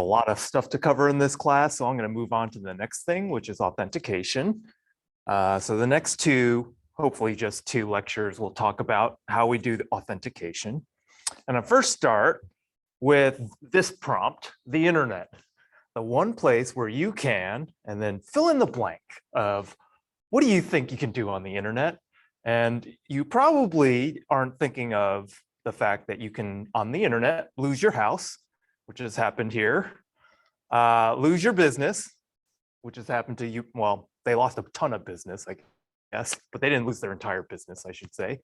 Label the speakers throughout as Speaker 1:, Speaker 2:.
Speaker 1: a lot of stuff to cover in this class, so I'm going to move on to the next thing, which is authentication. So the next two, hopefully just two lectures, we'll talk about how we do the authentication. And I first start with this prompt, the internet, the one place where you can, and then fill in the blank of what do you think you can do on the internet? And you probably aren't thinking of the fact that you can, on the internet, lose your house, which has happened here, lose your business, which has happened to you. Well, they lost a ton of business, I guess, but they didn't lose their entire business, I should say.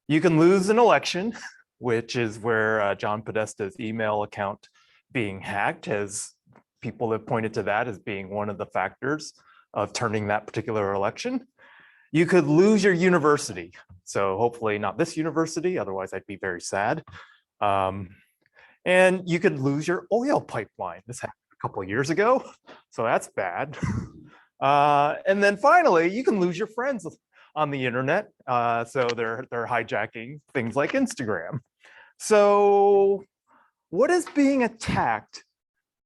Speaker 1: You can lose an election, which is where John Podesta's email account being hacked, as people have pointed to that as being one of the factors of turning that particular election. You could lose your university. So hopefully not this university, otherwise I'd be very sad. And you could lose your oil pipeline. This happened a couple of years ago, so that's bad. And then finally, you can lose your friends on the internet. So they're hijacking things like Instagram. So what is being attacked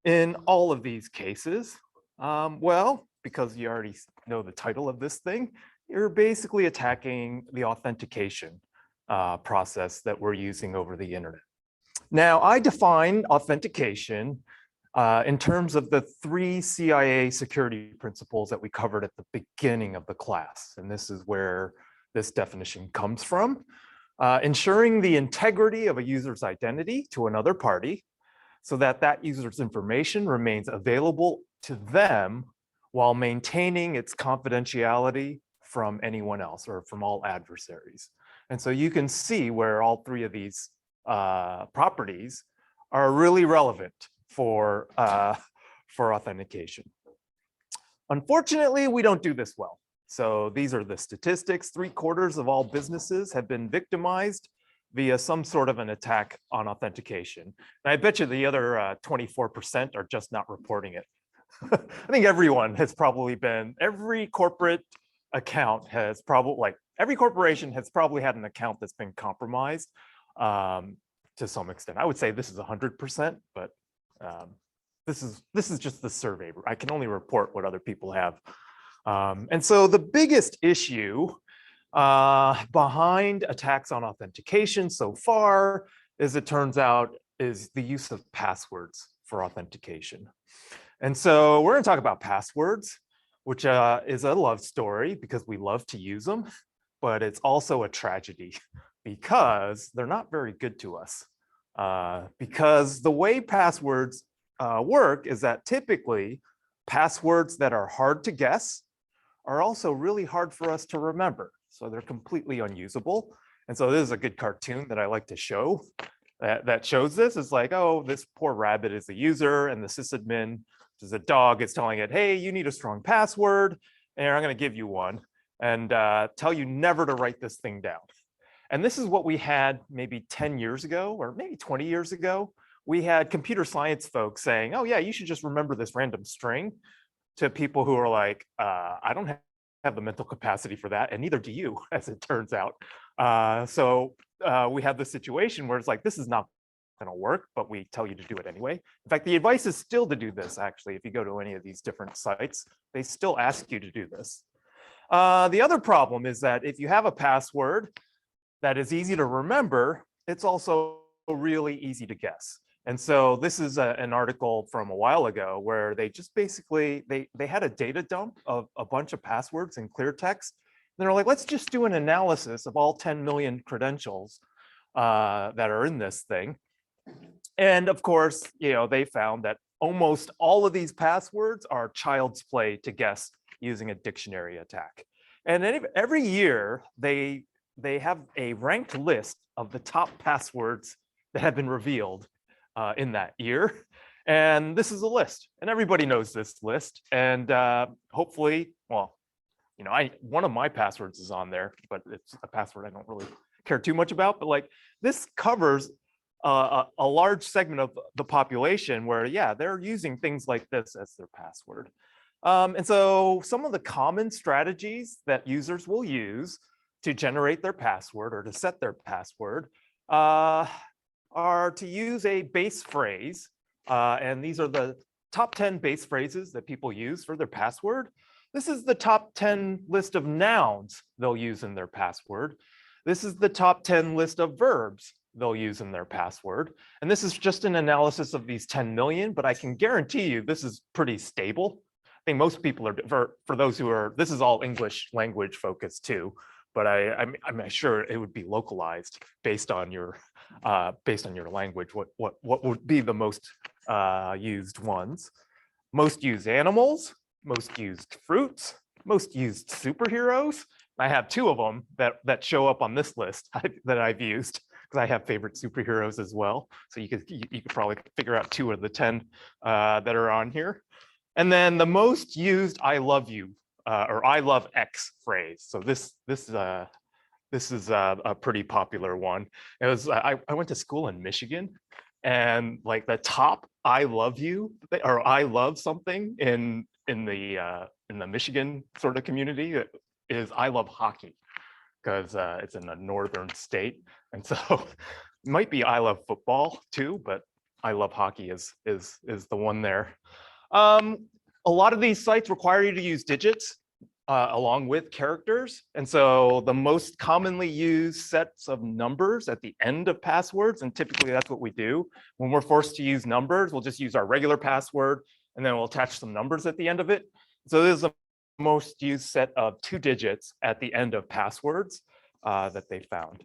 Speaker 1: in all of these cases? Well, because you already know the title of this thing, you're basically attacking the authentication process that we're using over the internet. Now, I define authentication in terms of the 3 CIA security principles that we covered at the beginning of the class. And this is where this definition comes from. Ensuring the integrity of a user's identity to another party so that that user's information remains available to them while maintaining its confidentiality from anyone else or from all adversaries. And so you can see where all 3 of these properties are really relevant for authentication. Unfortunately, we don't do this well. So these are the statistics. 3/4 of all businesses have been victimized via some sort of an attack on authentication. And I bet you the other 24% are just not reporting it. I think everyone has probably been, every corporate account has probably, like every corporation has probably had an account that's been compromised to some extent. I would say this is 100%, but this is just the survey. I can only report what other people have. And so the biggest issue behind attacks on authentication so far, as it turns out, is the use of passwords for authentication. And so we're going to talk about passwords, which is a love story because we love to use them, but it's also a tragedy because they're not very good to us. Because the way passwords work is that typically passwords that are hard to guess are also really hard for us to remember. So they're completely unusable. And so this is a good cartoon that I like to show that shows this. It's like, oh, this poor rabbit is the user and the sysadmin, which is a dog, is telling it, hey, you need a strong password and I'm going to give you one and tell you never to write this thing down. And this is what we had maybe 10 years ago or maybe 20 years ago. We had computer science folks saying, oh yeah, you should just remember this random string, to people who are like, I don't have the mental capacity for that, and neither do you, as it turns out. So we have this situation where it's like, this is not going to work, but we tell you to do it anyway. In fact, the advice is still to do this, actually. If you go to any of these different sites, they still ask you to do this. The other problem is that if you have a password that is easy to remember, it's also really easy to guess. And so this is an article from a while ago where they just basically, they had a data dump of a bunch of passwords in clear text. And they're like, let's just do an analysis of all 10 million credentials that are in this thing. And of course, they found that almost all of these passwords are child's play to guess using a dictionary attack. And every year they have a ranked list of the top passwords that have been revealed in that year. And this is a list, and everybody knows this list. And hopefully, well, one of my passwords is on there, but it's a password I don't really care too much about. But like, this covers a large segment of the population where, yeah, they're using things like this as their password. And so some of the common strategies that users will use to generate their password or to set their password are to use a base phrase And these are the top 10 base phrases that people use for their password. This is the top 10 list of nouns they'll use in their password. This is the top 10 list of verbs they'll use in their password. And this is just an analysis of these 10 million, but I can guarantee you this is pretty stable. I think most people are, for those who are, this is all English language focused too, but I'm sure it would be localized based on your language, what would be the most used ones. Most used animals, most used fruits, most used superheroes. I have two of them that show up on this list that I've used because I have favorite superheroes as well. So you could probably figure out 2 of the 10 that are on here. And then the most used "I love you" or "I love X" phrase. So this is a pretty popular one. It was I went to school in Michigan, and like the top "I love you" or "I love something" in the Michigan sort of community is "I love hockey," because it's in a northern state, and so it might be "I love football" too, but "I love hockey" is the one there. A lot of these sites require you to use digits along with characters. And so the most commonly used sets of numbers at the end of passwords, and typically that's what we do. When we're forced to use numbers, we'll just use our regular password and then we'll attach some numbers at the end of it. So this is the most used set of 2 digits at the end of passwords that they found.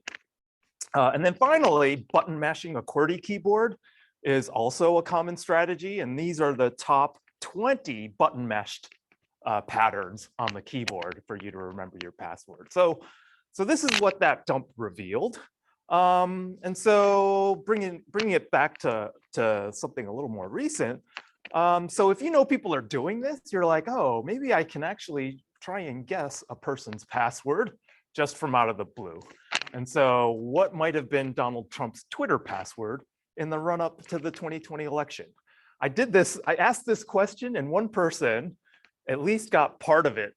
Speaker 1: And then finally, button mashing a QWERTY keyboard is also a common strategy. And these are the top 20 button mashed patterns on the keyboard for you to remember your password. So this is what that dump revealed. And so bringing it back to something a little more recent. So if you know people are doing this, you're like, oh, maybe I can actually try and guess a person's password just from out of the blue. And so what might have been Donald Trump's Twitter password in the run-up to the 2020 election? I asked this question, and one person at least got part of it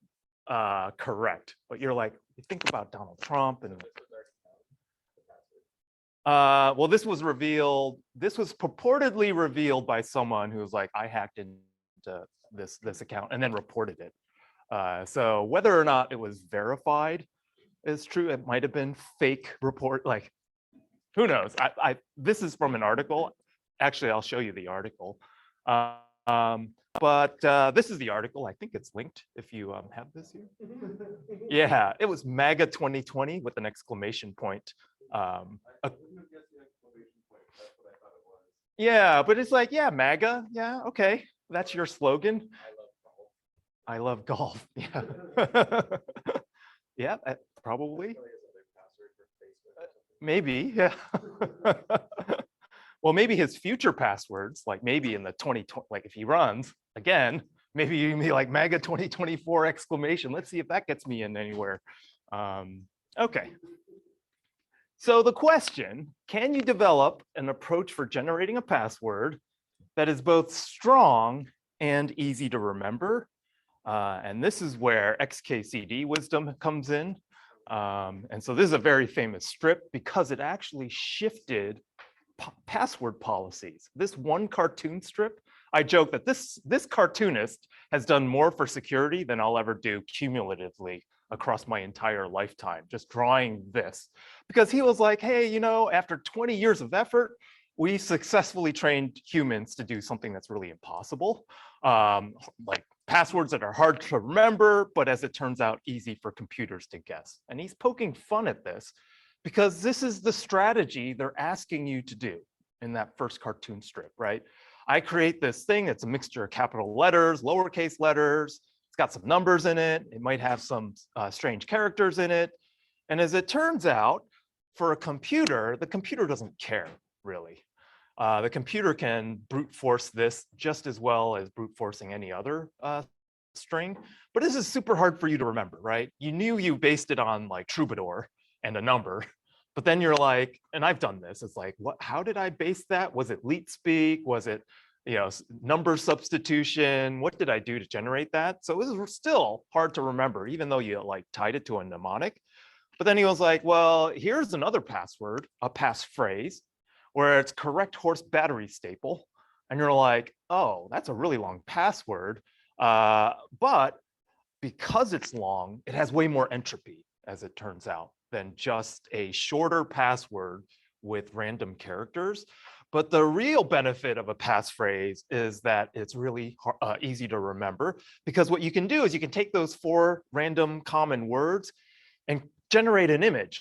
Speaker 1: correct. But you're like, you think about Donald Trump and well, this was purportedly revealed by someone who was like, I hacked into this account and then reported it. So whether or not it was verified is true, it might have been fake report, like who knows? This is from an article. Actually, I'll show you the article. But this is the article. I think it's linked if you have this here. Yeah, it was MAGA 2020 with an exclamation point. Yeah, but it's like, yeah, MAGA. Yeah, okay. That's your slogan. I love golf. Yeah. Yeah, probably. Maybe, yeah. Well, maybe his future passwords, like maybe in the 2020, like if he runs again, maybe you can be like MAGA 2024 exclamation. Let's see if that gets me in anywhere. Okay. So the question, can you develop an approach for generating a password that is both strong and easy to remember? And this is where XKCD wisdom comes in. And so this is a very famous strip because it actually shifted password policies. This one cartoon strip, I joke that this cartoonist has done more for security than I'll ever do cumulatively across my entire lifetime, just drawing this. Because he was like, hey, you know, after 20 years of effort, we successfully trained humans to do something that's really impossible, like passwords that are hard to remember, but as it turns out, easy for computers to guess. And he's poking fun at this because this is the strategy they're asking you to do in that first cartoon strip, right? I create this thing, it's a mixture of capital letters, lowercase letters, it's got some numbers in it, it might have some strange characters in it. And as it turns out, for a computer, the computer doesn't care, really. The computer can brute force this just as well as brute forcing any other string, but this is super hard for you to remember, right? You knew you based it on like Troubadour and a number, but then you're like, and I've done this, it's like, what? How did I base that? Was it leet speak? Was it, you know, number substitution? What did I do to generate that? So it was still hard to remember, even though you like tied it to a mnemonic. But then he was like, well, here's another password, a passphrase, where it's correct horse battery staple. And you're like, oh, that's a really long password. But because it's long, it has way more entropy, as it turns out, than just a shorter password with random characters. But the real benefit of a passphrase is that it's really easy to remember, because what you can do is you can take those 4 random common words and generate an image,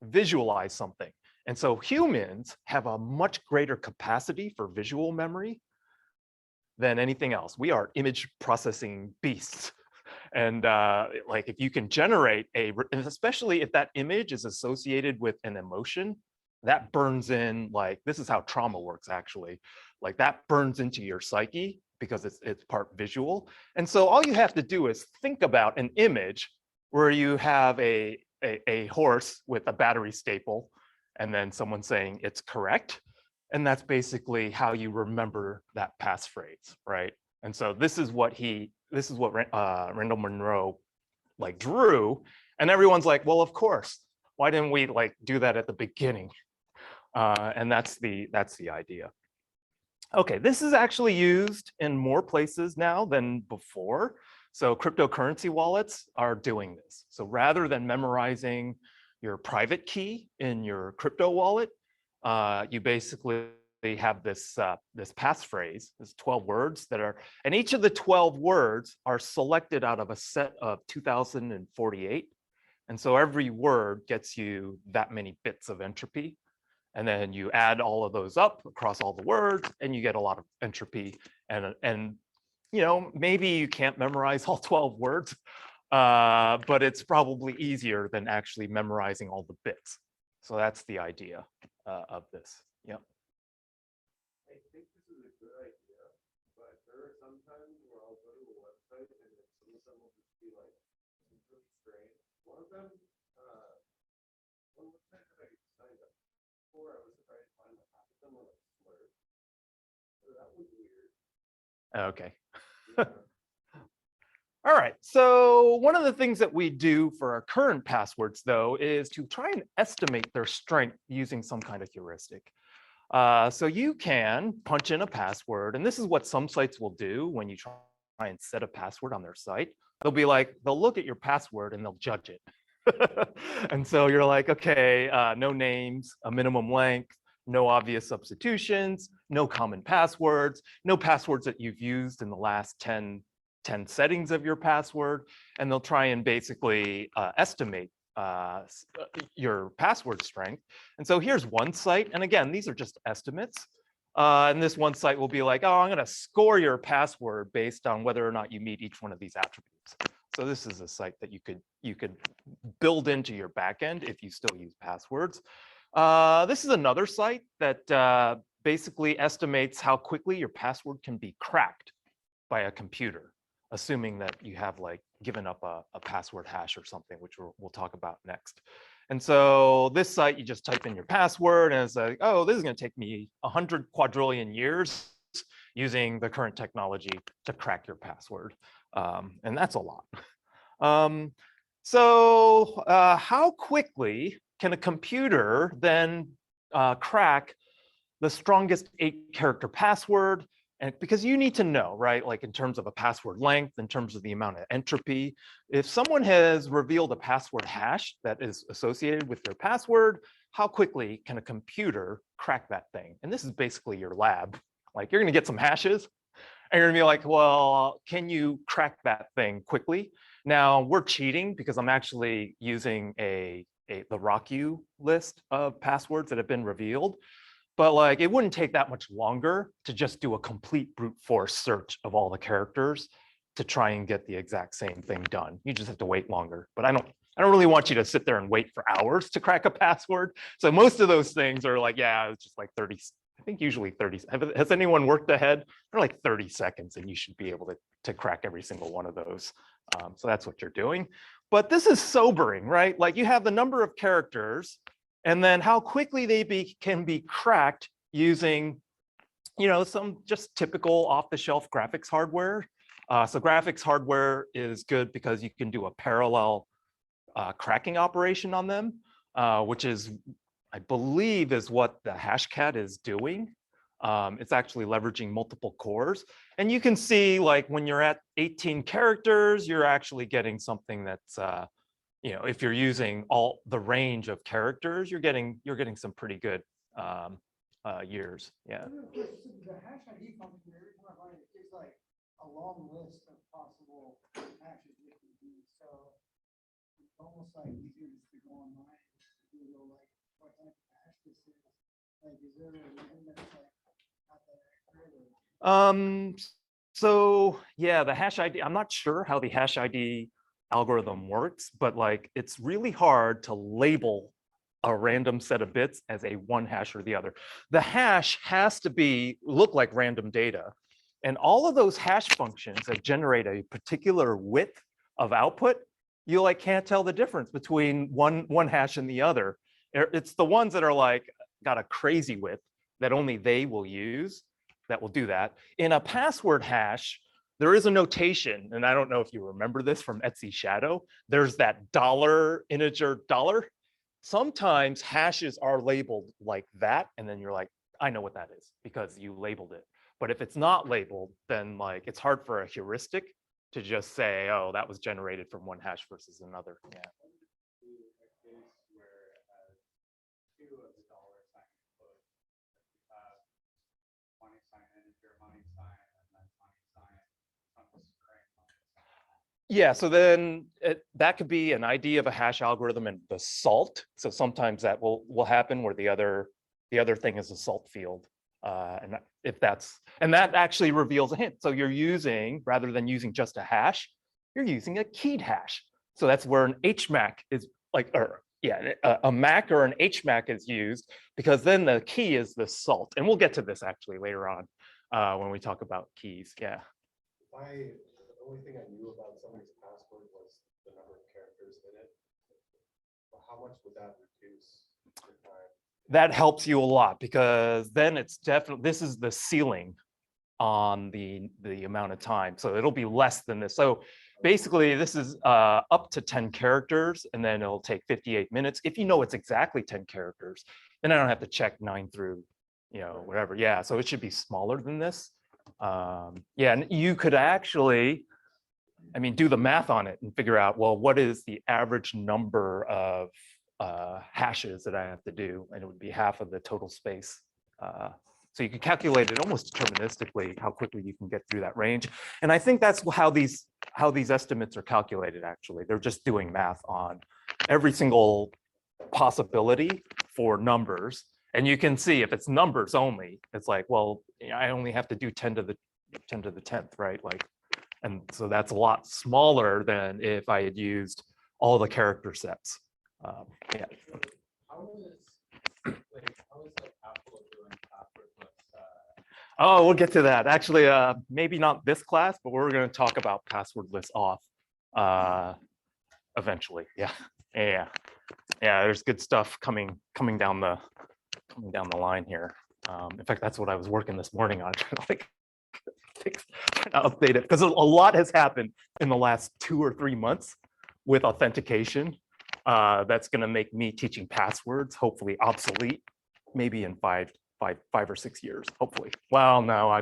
Speaker 1: visualize something. And so humans have a much greater capacity for visual memory than anything else. We are image processing beasts. And like if you can generate and especially if that image is associated with an emotion, that burns in, like, this is how trauma works actually. Like that burns into your psyche because it's part visual. And so all you have to do is think about an image where you have a horse with a battery staple and then someone saying it's correct. And that's basically how you remember that passphrase, right? And so this is what Randall Munroe like drew, and everyone's like, well, of course, why didn't we like do that at the beginning? And that's the idea. Okay, this is actually used in more places now than before. So cryptocurrency wallets are doing this. So rather than memorizing your private key in your crypto wallet, you basically have this passphrase, this 12 words that are, and each of the 12 words are selected out of a set of 2048. And so every word gets you that many bits of entropy. And then you add all of those up across all the words and you get a lot of entropy. And you know, maybe you can't memorize all 12 words, but it's probably easier than actually memorizing all the bits. So that's the idea of this. Yep.
Speaker 2: I think this is a good idea, but there are some times where I'll go to a website and some of them will just be like really strange. One of them, one website that I signed up for, I was trying to find like half of them were like slurs. So that was weird.
Speaker 1: Okay.
Speaker 2: Yeah.
Speaker 1: All right, so one of the things that we do for our current passwords, though, is to try and estimate their strength using some kind of heuristic. So you can punch in a password, and this is what some sites will do when you try and set a password on their site. They'll be like, they'll look at your password and they'll judge it. And so you're like, okay, no names, a minimum length, no obvious substitutions, no common passwords, no passwords that you've used in the last 10 settings of your password, and they'll try and basically estimate your password strength. And so here's one site, and again, these are just estimates. And this one site will be like, oh, I'm going to score your password based on whether or not you meet each one of these attributes. So this is a site that you could build into your backend if you still use passwords. This is another site that basically estimates how quickly your password can be cracked by a computer, assuming that you have like given up a password hash or something, which we'll talk about next. And so this site, you just type in your password and it's like, oh, this is going to take me 100 quadrillion years using the current technology to crack your password. And that's a lot. So how quickly can a computer then crack the strongest 8-character password? And because you need to know, right, like in terms of a password length, in terms of the amount of entropy, if someone has revealed a password hash that is associated with your password, how quickly can a computer crack that thing? And this is basically your lab. Like you're going to get some hashes and you're going to be like, well, can you crack that thing quickly? Now we're cheating because I'm actually using the RockU list of passwords that have been revealed. But like, it wouldn't take that much longer to just do a complete brute force search of all the characters to try and get the exact same thing done. You just have to wait longer. But I don't really want you to sit there and wait for hours to crack a password. So most of those things are like, yeah, it's just like 30. I think usually 30. Has anyone worked ahead? They're like 30 seconds, and you should be able to crack every single one of those. So that's what you're doing. But this is sobering, right? Like you have the number of characters, and then how quickly they can be cracked using, you know, some just typical off-the-shelf graphics hardware. So graphics hardware is good because you can do a parallel cracking operation on them, which is, I believe, is what the Hashcat is doing. It's actually leveraging multiple cores. And you can see like when you're at 18 characters, you're actually getting something that's, if you're using all the range of characters, you're getting some pretty good years. Yeah.
Speaker 3: The hash ID function, every time I find it, is like a long list of possible hashes it can be. So it's almost like easier just to go online and Google like what type of hash this is. Like, is there a reason that's like not that accurate?
Speaker 1: So yeah, the hash ID, I'm not sure how the hash ID algorithm works, but like it's really hard to label a random set of bits as a one hash or the other. The hash has to look like random data. And all of those hash functions that generate a particular width of output, you like can't tell the difference between one hash and the other. It's the ones that are like got a crazy width that only they will use that will do that. In a password hash, there is a notation, and I don't know if you remember this from Etsy Shadow. There's that dollar integer dollar. Sometimes hashes are labeled like that, and then you're like, I know what that is because you labeled it. But if it's not labeled, then like it's hard for a heuristic to just say, oh, that was generated from one hash versus another. Yeah. Yeah, so then that could be an idea of a hash algorithm and the salt. So sometimes that will happen where the other thing is a salt field. And that actually reveals a hint. So you're using, rather than using just a hash, you're using a keyed hash. So that's where an HMAC is like, a MAC or an HMAC is used, because then the key is the salt. And we'll get to this actually later on when we talk about keys. Yeah.
Speaker 2: The only thing I knew about somebody's password was the number of characters in it. But how much would that reduce the time?
Speaker 1: That helps you a lot, because then it's definitely, this is the ceiling on the amount of time. So it'll be less than this. So basically this is up to 10 characters, and then it'll take 58 minutes. If you know it's exactly 10 characters, then I don't have to check 9 through, whatever. Yeah, so it should be smaller than this. Yeah, and you could actually, do the math on it and figure out, well, what is the average number of hashes that I have to do? And it would be half of the total space. So you can calculate it almost deterministically how quickly you can get through that range. And I think that's how these estimates are calculated, actually. They're just doing math on every single possibility for numbers. And you can see if it's numbers only, it's like, well, I only have to do 10 to the 10th, right? Like, and so that's a lot smaller than if I had used all the character sets. Yeah.
Speaker 2: How is Apple doing passwordless?
Speaker 1: Oh, we'll get to that. Actually, maybe not this class, but we're going to talk about passwordless auth eventually. Yeah, yeah. There's good stuff coming down the line here. In fact, that's what I was working this morning on, trying to update it, because a lot has happened in the last 2 or 3 months with authentication. That's going to make me teaching passwords hopefully obsolete, maybe in 5 or 6 years, hopefully. Well, no,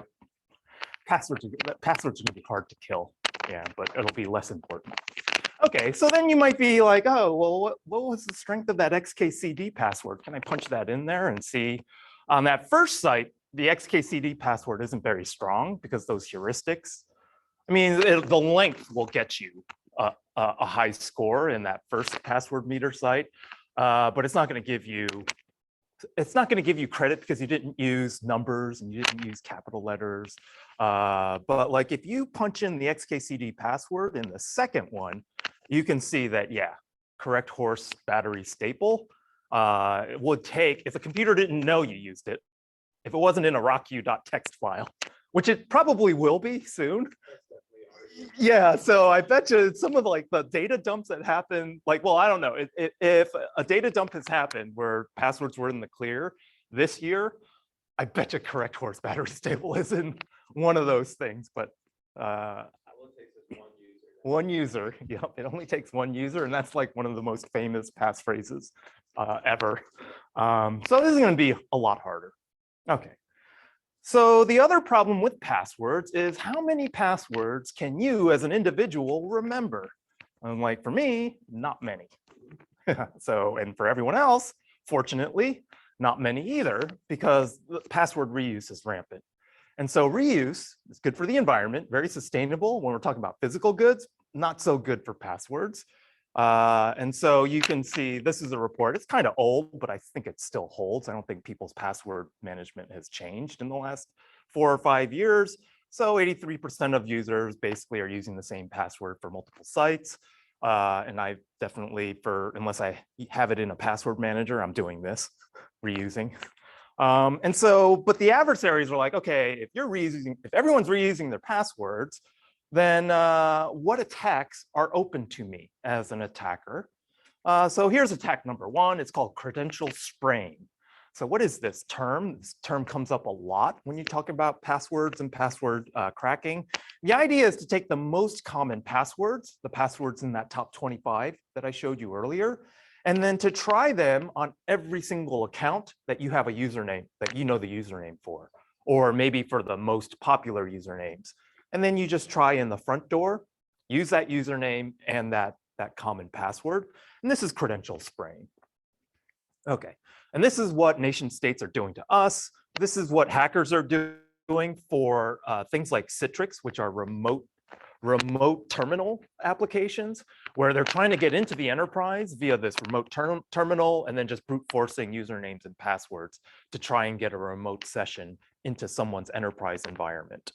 Speaker 1: passwords are going to be hard to kill. Yeah, but it'll be less important. Okay, so then you might be like, oh, well, what was the strength of that XKCD password? Can I punch that in there and see? On that first site, the XKCD password isn't very strong because those heuristics, the length will get you a high score in that first password meter site, but it's not going to give you credit because you didn't use numbers and you didn't use capital letters. But like if you punch in the XKCD password in the second one, you can see that, yeah, correct horse battery staple. It would take, if the computer didn't know you used it, if it wasn't in a rocku.txt file, which it probably will be soon. Yeah, so I bet you some of the data dumps that happen, like, well, I don't know, if a data dump has happened where passwords were in the clear this year, I bet you correct horse battery stable is in one of those things, but one user, yeah, it only takes one user, and that's like one of the most famous passphrases ever. So this is going to be a lot harder. Okay, So the other problem with passwords is how many passwords can you as an individual remember? And like for me, not many. So, and for everyone else, fortunately, not many either, because the password reuse is rampant. And so reuse is good for the environment, very sustainable. When we're talking about physical goods, not so good for passwords. And so you can see this is a report. It's kind of old, but I think it still holds. I don't think people's password management has changed in the last 4 or 5 years. So 83% of users basically are using the same password for multiple sites. And I definitely, unless I have it in a password manager, I'm doing this, reusing. And so, but the adversaries were like, okay, if everyone's reusing their passwords, then what attacks are open to me as an attacker? So here's attack number 1. It's called credential spraying. So what is this term? This term comes up a lot when you talk about passwords and password cracking. The idea is to take the most common passwords, the passwords in that top 25 that I showed you earlier, and then to try them on every single account that you have a username that you know the username for, or maybe for the most popular usernames. And then you just try in the front door, use that username and that common password. And this is credential spraying. Okay, and this is what nation states are doing to us. This is what hackers are doing for things like Citrix, which are remote terminal applications, where they're trying to get into the enterprise via this remote terminal and then just brute forcing usernames and passwords to try and get a remote session into someone's enterprise environment.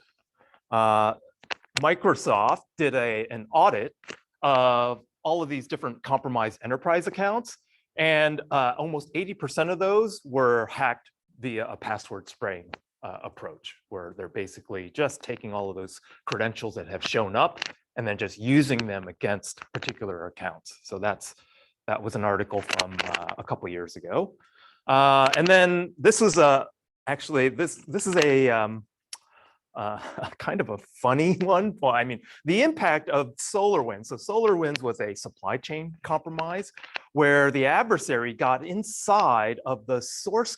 Speaker 1: Microsoft did an audit of all of these different compromised enterprise accounts, and almost 80% of those were hacked via a password spraying approach, where they're basically just taking all of those credentials that have shown up and then just using them against particular accounts. So that was an article from a couple years ago. And then this was actually this is a kind of a funny one. Well, I mean, the impact of SolarWinds. So SolarWinds was a supply chain compromise where the adversary got inside of the source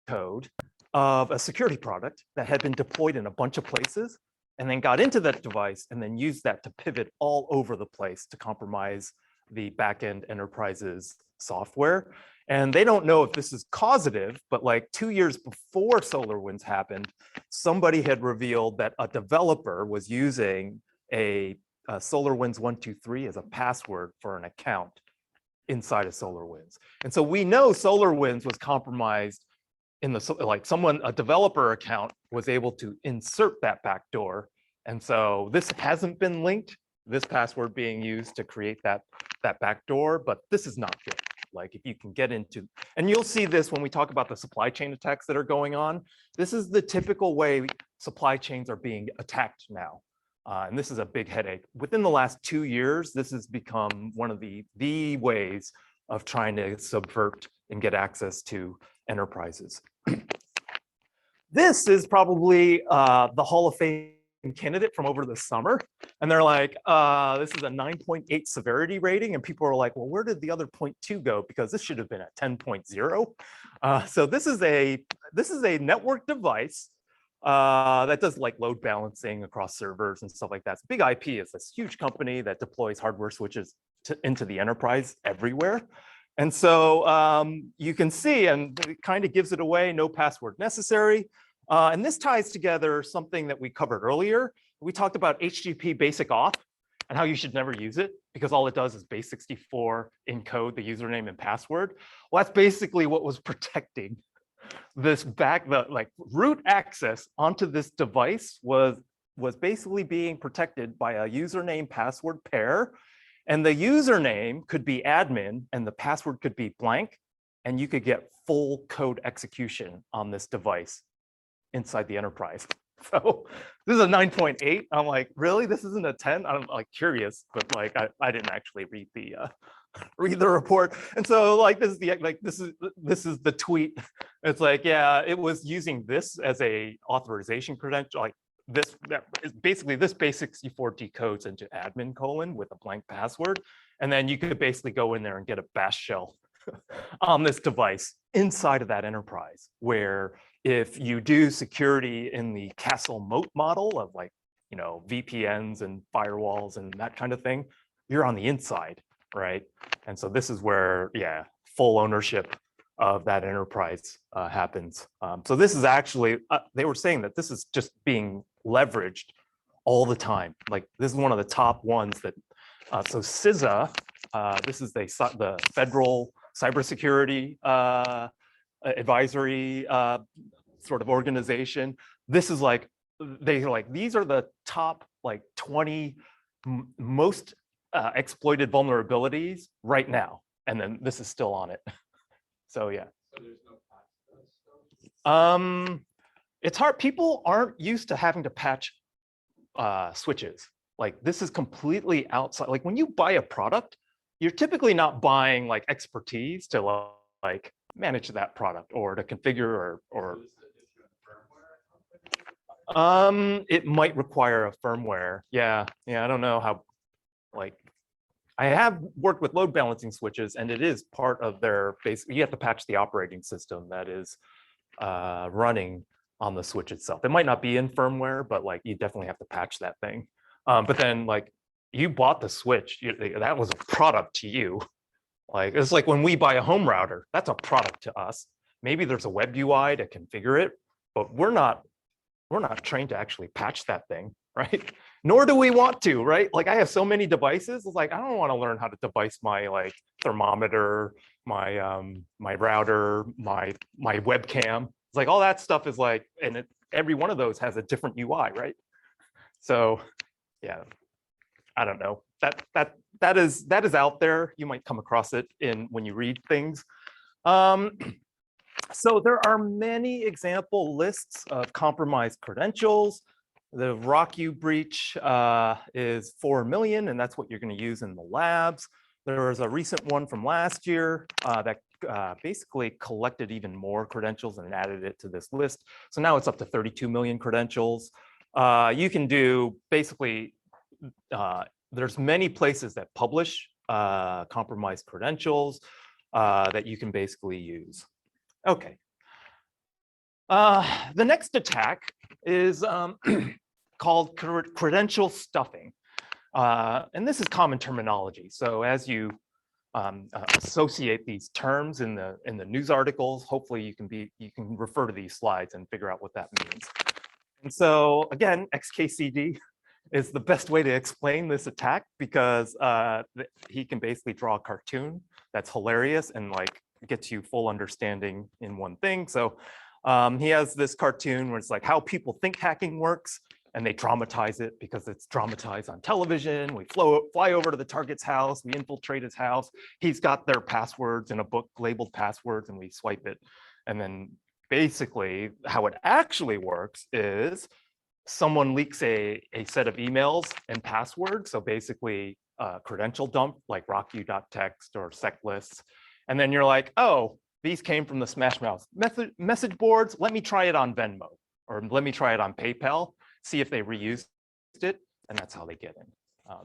Speaker 1: code of a security product that had been deployed in a bunch of places, and then got into that device and then used that to pivot all over the place to compromise the backend enterprise's software. And they don't know if this is causative, but like 2 years before SolarWinds happened, somebody had revealed that a developer was using a SolarWinds 123 as a password for an account inside of SolarWinds. And so we know SolarWinds was compromised in a developer account was able to insert that backdoor. And so this hasn't been linked, this password being used to create that backdoor, but this is not good. Like if you can get into, and you'll see this when we talk about the supply chain attacks that are going on, this is the typical way supply chains are being attacked now. And this is a big headache. Within the last 2 years, this has become one of the ways of trying to subvert and get access to enterprises. This is probably the Hall of Fame candidate from over the summer. And they're like, this is a 9.8 severity rating. And people are like, well, where did the other 0.2 go? Because this should have been a 10.0. So this is a network device that does like load balancing across servers and stuff like that. So Big IP is this huge company that deploys hardware switches into the enterprise everywhere. And so you can see, and it kind of gives it away, no password necessary. And this ties together something that we covered earlier. We talked about HTTP basic auth and how you should never use it because all it does is base64 encode the username and password. Well, that's basically what was protecting this root access onto this device was basically being protected by a username password pair. And the username could be admin and the password could be blank, and you could get full code execution on this device inside the enterprise. So this is a 9.8. I'm like, really? This isn't a 10? I'm like curious, but like I didn't actually read the report. And so like this is the tweet. It's like, yeah, it was using this as a authorization credential, like this basically this base64 decodes into admin colon with a blank password, and then you could basically go in there and get a bash shell on this device inside of that enterprise where if you do security in the castle moat model of like, VPNs and firewalls and that kind of thing, you're on the inside, right? And so this is where, yeah, full ownership of that enterprise happens. So this is actually, they were saying that this is just being leveraged all the time. Like this is one of the top ones that, so CISA, this is the Federal Cybersecurity Advisory sort of organization. This is like, these are the top like 20 most exploited vulnerabilities right now. And then this is still on it. So yeah.
Speaker 2: So there's no patch for that stuff?
Speaker 1: It's hard. People aren't used to having to patch switches. Like this is completely outside. Like when you buy a product, you're typically not buying like expertise to like manage that product or to configure or
Speaker 2: So is it issue in firmware or something?
Speaker 1: it might require a firmware. Yeah. I don't know how, like, I have worked with load balancing switches, and it is part of their base. You have to patch the operating system that is running on the switch itself. It might not be in firmware, but like you definitely have to patch that thing. But then like you bought the switch, that was a product to you. Like it's like when we buy a home router, that's a product to us. Maybe there's a web UI to configure it, but we're not trained to actually patch that thing, right? Nor do we want to, right? Like I have so many devices. It's like I don't want to learn how to device my like thermometer, my my router, my webcam. It's like all that stuff is like, and every one of those has a different UI, right? So yeah, I don't know. That is out there. You might come across it when you read things. So there are many example lists of compromised credentials. The RockU breach is 4 million, and that's what you're going to use in the labs. There was a recent one from last year that basically collected even more credentials and added it to this list. So now it's up to 32 million credentials. You can do basically, there's many places that publish compromised credentials that you can basically use. Okay. The next attack is called credential stuffing. And this is common terminology. So as you associate these terms in the news articles, hopefully you can refer to these slides and figure out what that means. And so again, XKCD is the best way to explain this attack because he can basically draw a cartoon that's hilarious and like gets you full understanding in one thing. So he has this cartoon where it's like how people think hacking works, and they dramatize it because it's dramatized on television. We fly over to the target's house, we infiltrate his house. He's got their passwords in a book labeled passwords, and we swipe it. And then basically how it actually works is someone leaks a set of emails and passwords. So basically credential dump like rocku.txt or seclists. And then you're like, oh, these came from the Smash Mouth message boards. Let me try it on Venmo, or let me try it on PayPal, see if they reused it, and that's how they get in.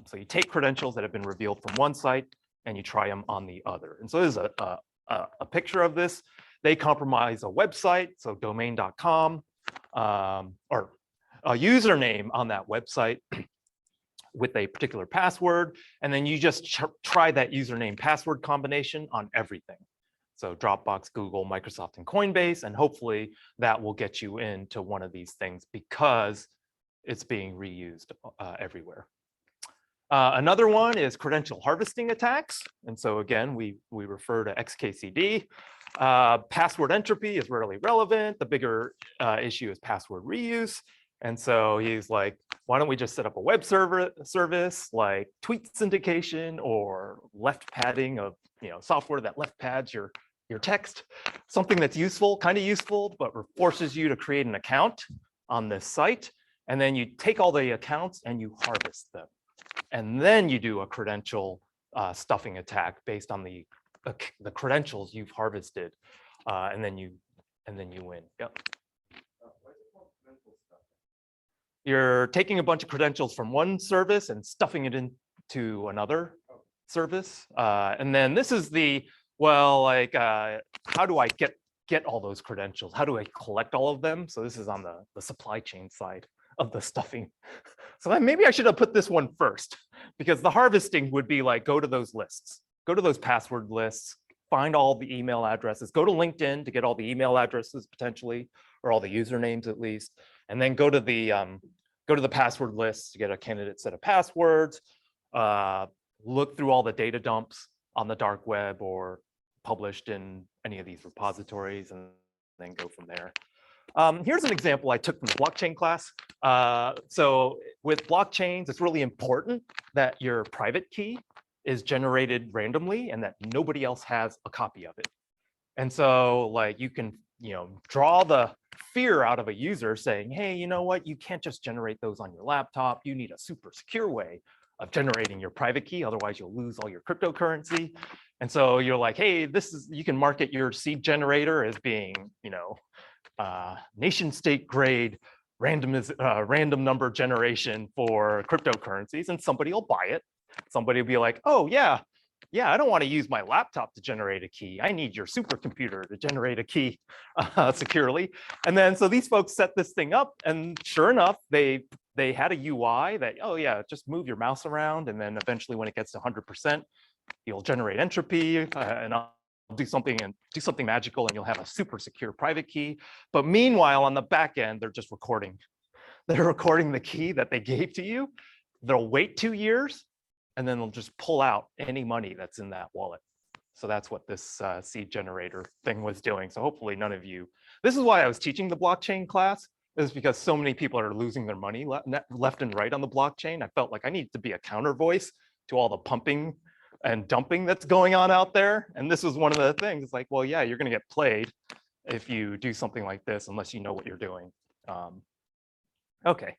Speaker 1: So you take credentials that have been revealed from one site and you try them on the other. And so there's a picture of this. They compromise a website, so domain.com, or a username on that website with a particular password, and then you just try that username password combination on everything. So Dropbox, Google, Microsoft, and Coinbase, and hopefully that will get you into one of these things because it's being reused everywhere. Another one is credential harvesting attacks. And so again, we refer to XKCD. Password entropy is rarely relevant. The bigger issue is password reuse. And so he's like, why don't we just set up a web service like tweet syndication or left padding of software that left pads your text, something that's useful, kind of useful, but forces you to create an account on this site. And then you take all the accounts and you harvest them. And then you do a credential stuffing attack based on the credentials you've harvested. And then you win. Yep. You're taking a bunch of credentials from one service and stuffing it into another service. And then this is how do I get get all those credentials? How do I collect all of them? So this is on the supply chain side of the stuffing. So then maybe I should have put this one first, because the harvesting would be like, go to those lists, go to those password lists, find all the email addresses, go to LinkedIn to get all the email addresses potentially, or all the usernames at least, and then go to the password list to get a candidate set of passwords, look through all the data dumps on the dark web or published in any of these repositories, and then go from there. Here's an example I took from the blockchain class. So with blockchains, it's really important that your private key is generated randomly and that nobody else has a copy of it. And so like you can, draw the fear out of a user saying, hey, you know what, you can't just generate those on your laptop. You need a super secure way of generating your private key. Otherwise, you'll lose all your cryptocurrency. And so you're like, hey, you can market your seed generator as being, nation state grade random number generation for cryptocurrencies, and somebody will buy it. Somebody will be like, oh yeah, I don't want to use my laptop to generate a key. I need your supercomputer to generate a key securely. And then so these folks set this thing up, and sure enough, they had a UI that, oh yeah, just move your mouse around, and then eventually when it gets to 100%, you'll generate entropy, and I'll do something magical, and you'll have a super secure private key. But meanwhile, on the back end, they're just recording. They're recording the key that they gave to you. They'll wait 2 years, and then they'll just pull out any money that's in that wallet. So that's what this seed generator thing was doing. So hopefully none of you, this is why I was teaching the blockchain class, is because so many people are losing their money left and right on the blockchain. I felt like I needed to be a counter voice to all the pumping and dumping that's going on out there. And this was one of the things. It's like, well, yeah, you're going to get played if you do something like this, unless you know what you're doing. Okay.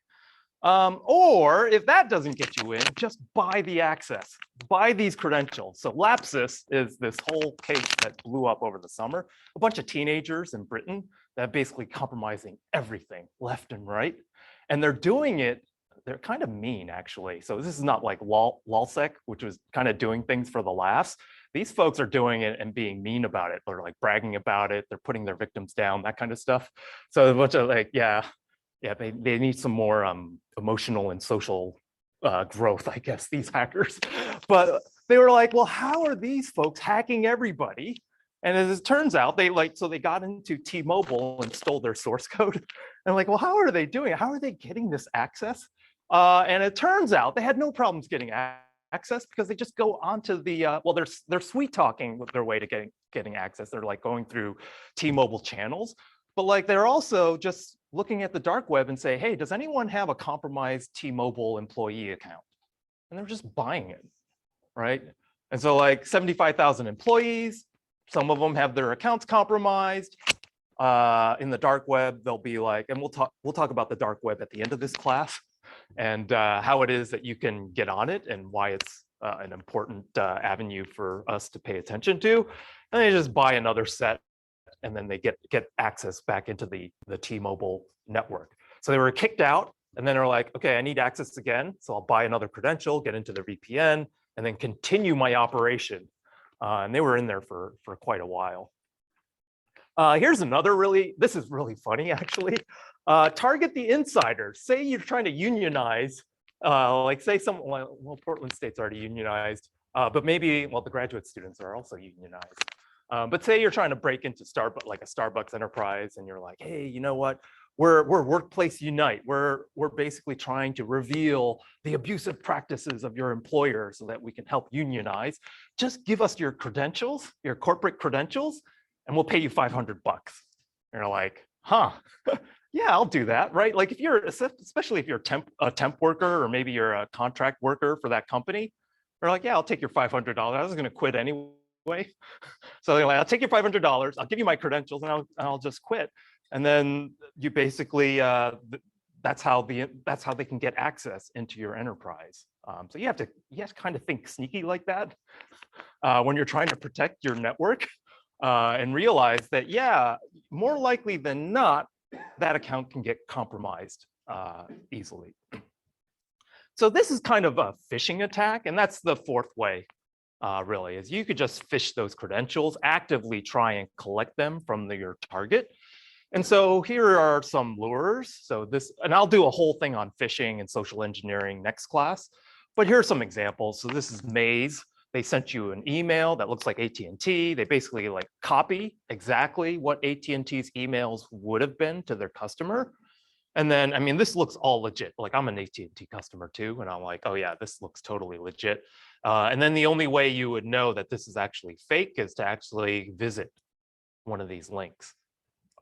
Speaker 1: Or if that doesn't get you in, just buy the access, buy these credentials. So Lapsus is this whole case that blew up over the summer. A bunch of teenagers in Britain that are basically compromising everything left and right. And they're doing it, they're kind of mean actually. So this is not like LulzSec, which was kind of doing things for the laughs. These folks are doing it and being mean about it. They're like bragging about it. They're putting their victims down, that kind of stuff. So a bunch of like, yeah, they need some more emotional and social growth, I guess, these hackers. But they were like, well, how are these folks hacking everybody? And as it turns out, they got into T-Mobile and stole their source code. And like, well, how are they doing it? How are they getting this access? And it turns out they had no problems getting access, because they just go onto the they're sweet talking with their way to getting access. They're like going through T-Mobile channels, but like they're also just looking at the dark web and say, hey, does anyone have a compromised T-Mobile employee account? And they're just buying it, right? And so like 75,000 employees, some of them have their accounts compromised. In the dark web, they'll be like, and we'll talk about the dark web at the end of this class, and how it is that you can get on it and why it's an important avenue for us to pay attention to. And they just buy another set, and then they get access back into the T-Mobile network. So they were kicked out, and then they're like, okay, I need access again. So I'll buy another credential, get into the VPN, and then continue my operation. And they were in there for quite a while. Here's another this is really funny actually. Target the insiders. Say you're trying to unionize, like say Portland State's already unionized, but maybe, the graduate students are also unionized. But say you're trying to break into a Starbucks enterprise, and you're like, hey, you know what? We're Workplace Unite. We're basically trying to reveal the abusive practices of your employer so that we can help unionize. Just give us your credentials, your corporate credentials, and we'll pay you $500. And you're like, huh? Yeah, I'll do that, right? Like especially if you're a temp worker, or maybe you're a contract worker for that company, you're like, yeah, I'll take your $500. I was going to quit anyway. So they're like, I'll take your $500. I'll give you my credentials, and I'll just quit. And then you basically that's how they can get access into your enterprise. So you have to kind of think sneaky like that when you're trying to protect your network, and realize that, yeah, more likely than not, that account can get compromised easily. So this is kind of a phishing attack, and that's the fourth way really, is you could just phish those credentials, actively try and collect them from your target. And so here are some lures. So this, and I'll do a whole thing on phishing and social engineering next class, but here are some examples. So this is Maze. They sent you an email that looks like AT&T. They basically like copy exactly what AT&T's emails would have been to their customer. And then, I mean, this looks all legit. Like I'm an AT&T customer too. And I'm like, oh yeah, this looks totally legit. And then the only way you would know that this is actually fake is to actually visit one of these links.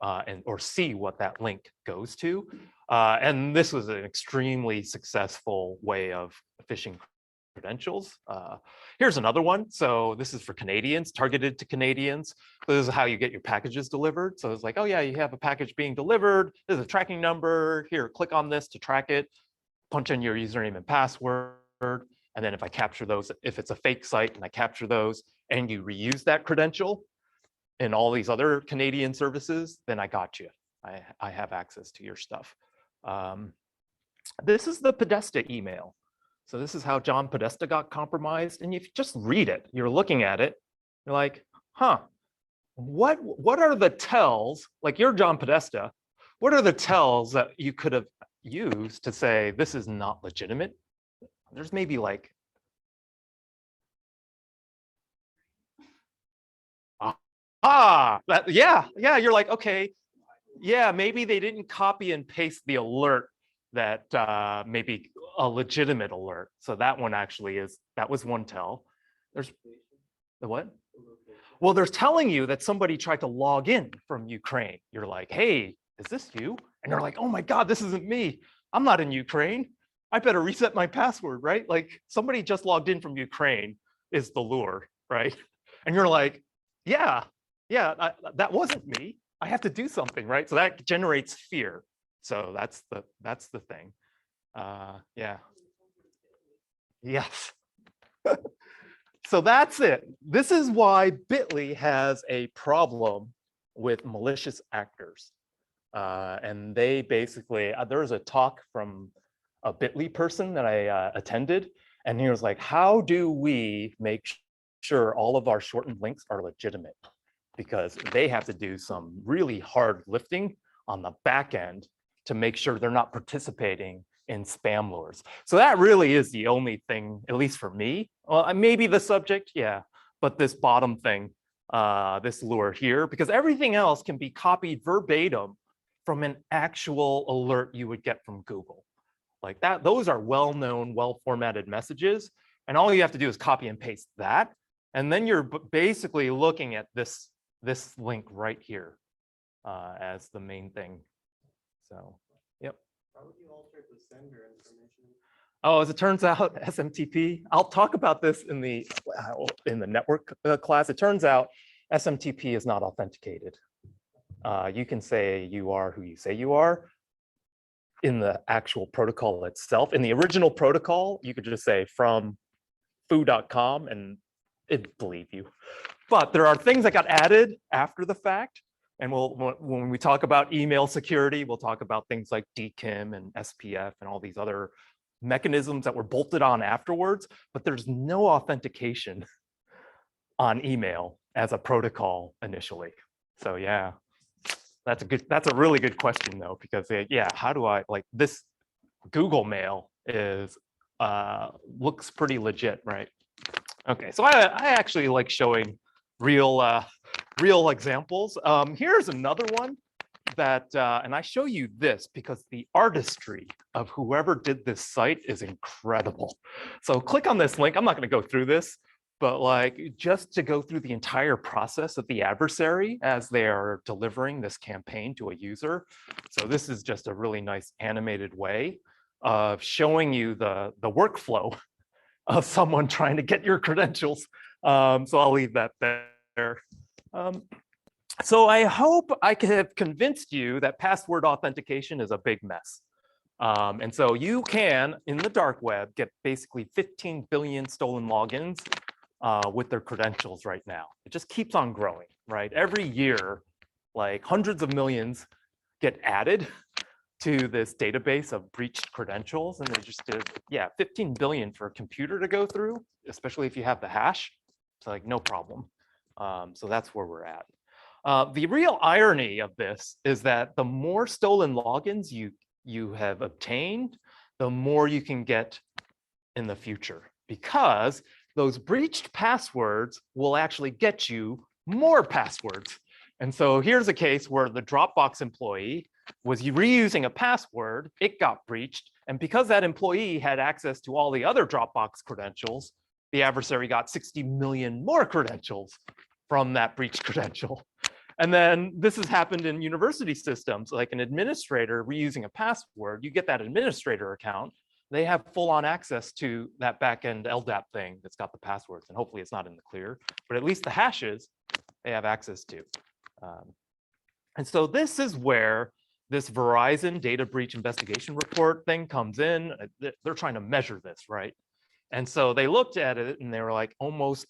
Speaker 1: Or see what that link goes to. And this was an extremely successful way of phishing credentials. Here's another one. So this is for Canadians, targeted to Canadians. This is how you get your packages delivered. So it's like, oh yeah, you have a package being delivered. There's a tracking number. Here, click on this to track it. Punch in your username and password. And then if I capture those, if it's a fake site and I capture those and you reuse that credential, and all these other Canadian services, then I got you. I have access to your stuff. This is the Podesta email. So this is how John Podesta got compromised. And if you just read it, you're looking at it, you're like, huh, what are the tells, like you're John Podesta, what are the tells that you could have used to say this is not legitimate? There's maybe like, yeah, you're like, okay, yeah, maybe they didn't copy and paste the alert that maybe a legitimate alert. So that one actually is, that was one tell. There's the what? Well, they're telling you that somebody tried to log in from Ukraine. You're like, hey, is this you? And they're like, oh my God, this isn't me. I'm not in Ukraine. I better reset my password, right? Like somebody just logged in from Ukraine is the lure, right? And you're like, yeah, that wasn't me. I have to do something, right? So that generates fear. So that's the thing. Yeah. Yes. So that's it. This is why Bitly has a problem with malicious actors. And they basically, there was a talk from a Bitly person that I attended, and he was like, how do we make sure all of our shortened links are legitimate? Because they have to do some really hard lifting on the back end to make sure they're not participating in spam lures. So that really is the only thing, at least for me. Well, maybe the subject, yeah, but this bottom thing, this lure here, because everything else can be copied verbatim from an actual alert you would get from Google. Like that, those are well-known, well-formatted messages. And all you have to do is copy and paste that. And then you're basically looking at this link right here as the main thing. So, yep.
Speaker 2: How would you alter the sender information?
Speaker 1: Oh, as it turns out, SMTP, I'll talk about this in the network class. It turns out SMTP is not authenticated. You can say you are who you say you are in the actual protocol itself. In the original protocol, you could just say from foo.com and it'd believe you. But there are things that got added after the fact. And when we talk about email security, we'll talk about things like DKIM and SPF and all these other mechanisms that were bolted on afterwards, but there's no authentication on email as a protocol initially. So yeah, that's a really good question though, because yeah, how do I, like this Google Mail is, looks pretty legit, right? Okay, so I actually like showing real examples. Here's another one that, and I show you this because the artistry of whoever did this site is incredible. So click on this link. I'm not going to go through this, but like just to go through the entire process of the adversary as they are delivering this campaign to a user. So this is just a really nice animated way of showing you the workflow of someone trying to get your credentials. So I'll leave that there. So I hope I could have convinced you that password authentication is a big mess. And so you can, in the dark web, get basically 15 billion stolen logins with their credentials right now. It just keeps on growing, right? Every year, like hundreds of millions get added to this database of breached credentials. And they just did, yeah, 15 billion for a computer to go through, especially if you have the hash. It's like, no problem. So that's where we're at. The real irony of this is that the more stolen logins you have obtained, the more you can get in the future, because those breached passwords will actually get you more passwords. And so here's a case where the Dropbox employee was reusing a password, it got breached, and because that employee had access to all the other Dropbox credentials, the adversary got 60 million more credentials from that breached credential. And then this has happened in university systems, like an administrator reusing a password, you get that administrator account, they have full-on access to that backend LDAP thing that's got the passwords, and hopefully it's not in the clear, but at least the hashes they have access to. And so this is where this Verizon data breach investigation report thing comes in. They're trying to measure this, right? And so they looked at it and they were like, almost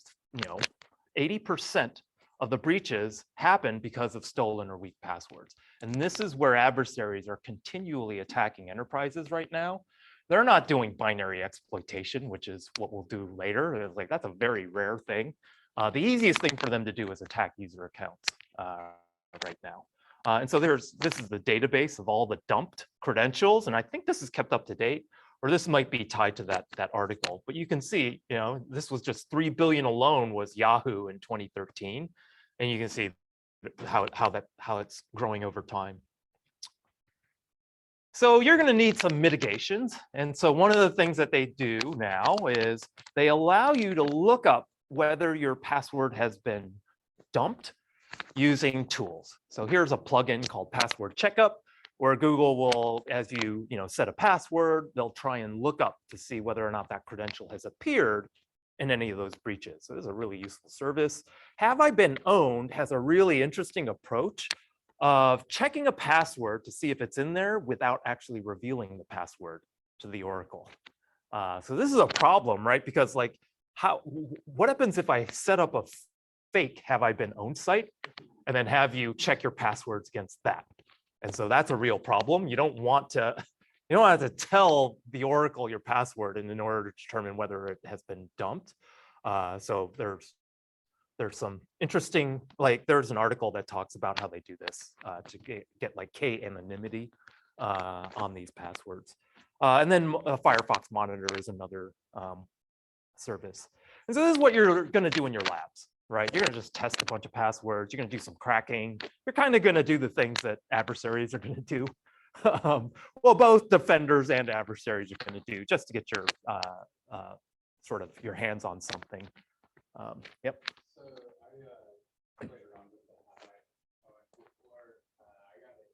Speaker 1: 80% of the breaches happen because of stolen or weak passwords. And this is where adversaries are continually attacking enterprises right now. They're not doing binary exploitation, which is what we'll do later. It's like, that's a very rare thing. The easiest thing for them to do is attack user accounts right now. And so this is the database of all the dumped credentials. And I think this is kept up to date, or this might be tied to that article. But you can see, this was just 3 billion alone was Yahoo in 2013. And you can see how it's growing over time. So you're going to need some mitigations. And so one of the things that they do now is they allow you to look up whether your password has been dumped using tools. So here's a plugin called Password Checkup, where Google will, as you set a password, they'll try and look up to see whether or not that credential has appeared in any of those breaches. So this is a really useful service. Have I Been Owned has a really interesting approach of checking a password to see if it's in there without actually revealing the password to the Oracle. So this is a problem, right? Because what happens if I set up a fake Have I Been Owned site and then have you check your passwords against that? And so that's a real problem. You don't want to tell the Oracle your password in order to determine whether it has been dumped. So there's some interesting, there's an article that talks about how they do this to get like K anonymity on these passwords. And then Firefox Monitor is another service. And so this is what you're going to do in your labs, right? You're going to just test a bunch of passwords. You're going to do some cracking. You're kind of going to do the things that adversaries are going to do. Well, both defenders and adversaries are going to do just to get your sort of your hands on something. Yep.
Speaker 2: So I played around with the before. I got a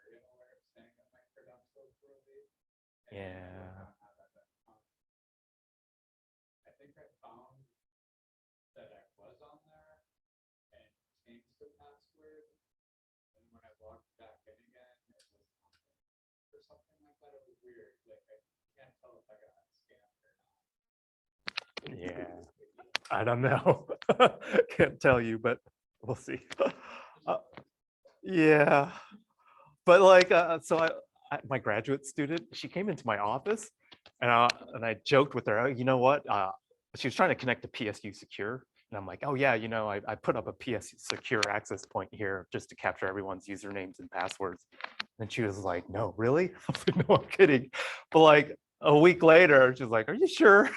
Speaker 2: serial alert saying that my credentials were leaked.
Speaker 1: Yeah.
Speaker 2: I think I found that I was on there and changed the password. And when I logged back in again, it was nothing or something like that. It was weird. Like I can't tell if I got scammed or not.
Speaker 1: Yeah. I don't know. Can't tell you, but we'll see. Yeah. But so my graduate student, she came into my office and I joked with her, you know what? She was trying to connect to PSU Secure. And I'm like, oh yeah, I put up a PSU Secure access point here just to capture everyone's usernames and passwords. And she was like, no, really? I was like, no, I'm kidding. But a week later, she's like, are you sure?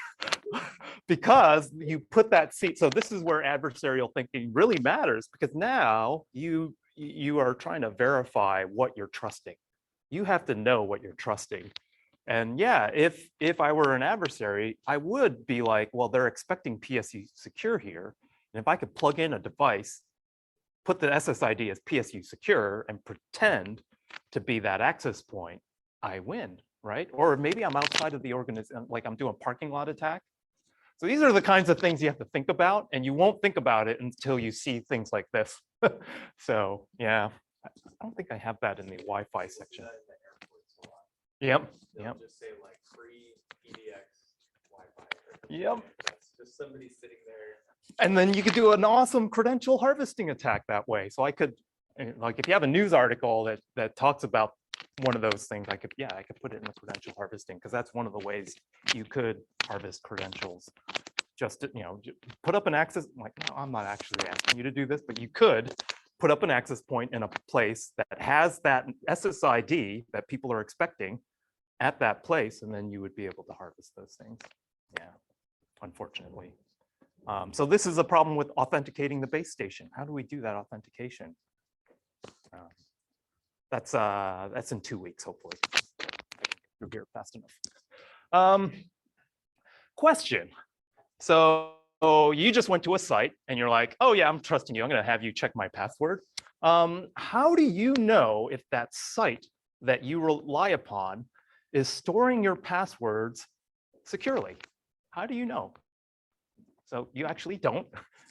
Speaker 1: Because you put that seat. So this is where adversarial thinking really matters, because now you are trying to verify what you're trusting. You have to know what you're trusting. And yeah, if I were an adversary, I would be like, well, they're expecting PSU Secure here. And if I could plug in a device, put the SSID as PSU Secure and pretend to be that access point, I win, right? Or maybe I'm outside of the organization, like I'm doing a parking lot attack. So these are the kinds of things you have to think about, and you won't think about it until you see things like this. So yeah, I don't think I have that in the Wi-Fi section. Yep. Yep.
Speaker 2: Just say like free EDX Wi-Fi.
Speaker 1: Yep.
Speaker 2: That's just somebody sitting there.
Speaker 1: And then you could do an awesome credential harvesting attack that way. So I could, if you have a news article that talks about one of those things, I could put it in the credential harvesting, because that's one of the ways you could harvest credentials. just to, put up an access, like, no, I'm not actually asking you to do this, but you could put up an access point in a place that has that SSID that people are expecting at that place, and then you would be able to harvest those things. Yeah, unfortunately. So this is a problem with authenticating the base station. How do we do that authentication? That's in 2 weeks, hopefully. You'll hear it fast enough. Question. So you just went to a site and you're like, oh yeah, I'm trusting you. I'm going to have you check my password. How do you know if that site that you rely upon is storing your passwords securely? How do you know? So you actually don't.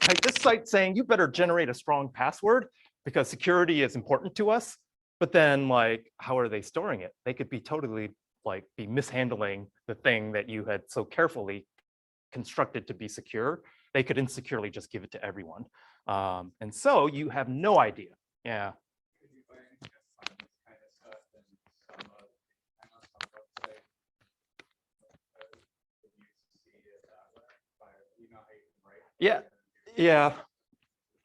Speaker 1: Like this site saying you better generate a strong password because security is important to us. But then like, how are they storing it? They could be totally like be mishandling the thing that you had so carefully constructed to be secure. They could insecurely just give it to everyone. And so you have no idea. Yeah.
Speaker 2: Could you find some of this kind of stuff in some of, I know some websites, you see it that way, by, you know how you can write.
Speaker 1: Yeah. Yeah.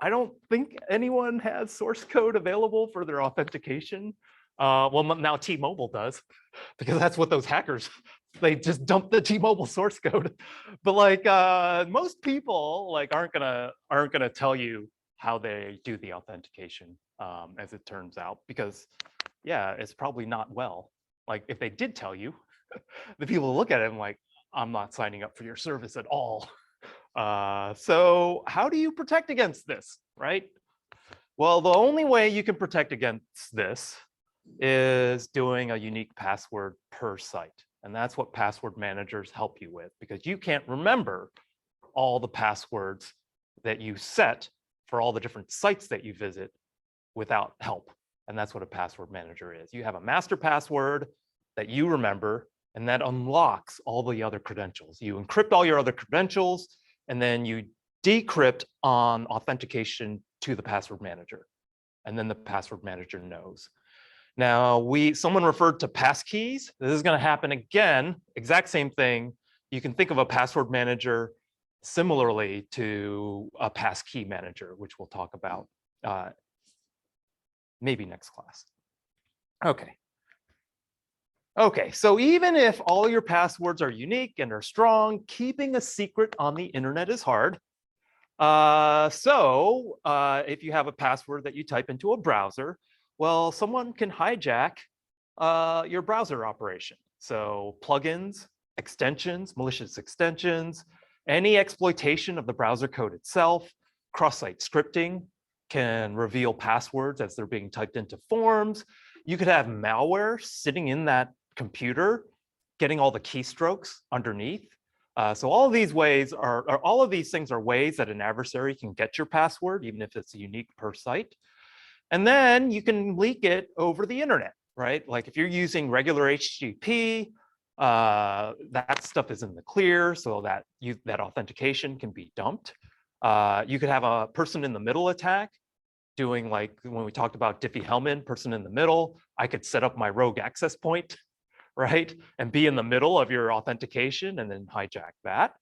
Speaker 1: I don't think anyone has source code available for their authentication. Well, now T-Mobile does, because that's what those hackers, they just dump the T-Mobile source code. But like most people like aren't gonna tell you how they do the authentication, as it turns out, because yeah, it's probably not well. Like if they did tell you, the people look at it and like, I'm not signing up for your service at all. So how do you protect against this, right? Well, the only way you can protect against this is doing a unique password per site. And that's what password managers help you with, because you can't remember all the passwords that you set for all the different sites that you visit without help. And that's what a password manager is. You have a master password that you remember, and that unlocks all the other credentials. You encrypt all your other credentials, and then you decrypt on authentication to the password manager. And then the password manager knows. Now, someone referred to passkeys. This is going to happen again, exact same thing. You can think of a password manager similarly to a passkey manager, which we'll talk about maybe next class. Okay. Okay, so even if all your passwords are unique and are strong, keeping a secret on the internet is hard. If you have a password that you type into a browser, well, someone can hijack your browser operation. So plugins, extensions, malicious extensions, any exploitation of the browser code itself, cross-site scripting can reveal passwords as they're being typed into forms. You could have malware sitting in that computer, getting all the keystrokes underneath. So all of these ways all of these things are ways that an adversary can get your password, even if it's unique per site. And then you can leak it over the internet, right? Like if you're using regular HTTP, that stuff is in the clear, so that that authentication can be dumped. You could have a person in the middle attack doing like when we talked about Diffie-Hellman, person in the middle. I could set up my rogue access point, right? And be in the middle of your authentication and then hijack that.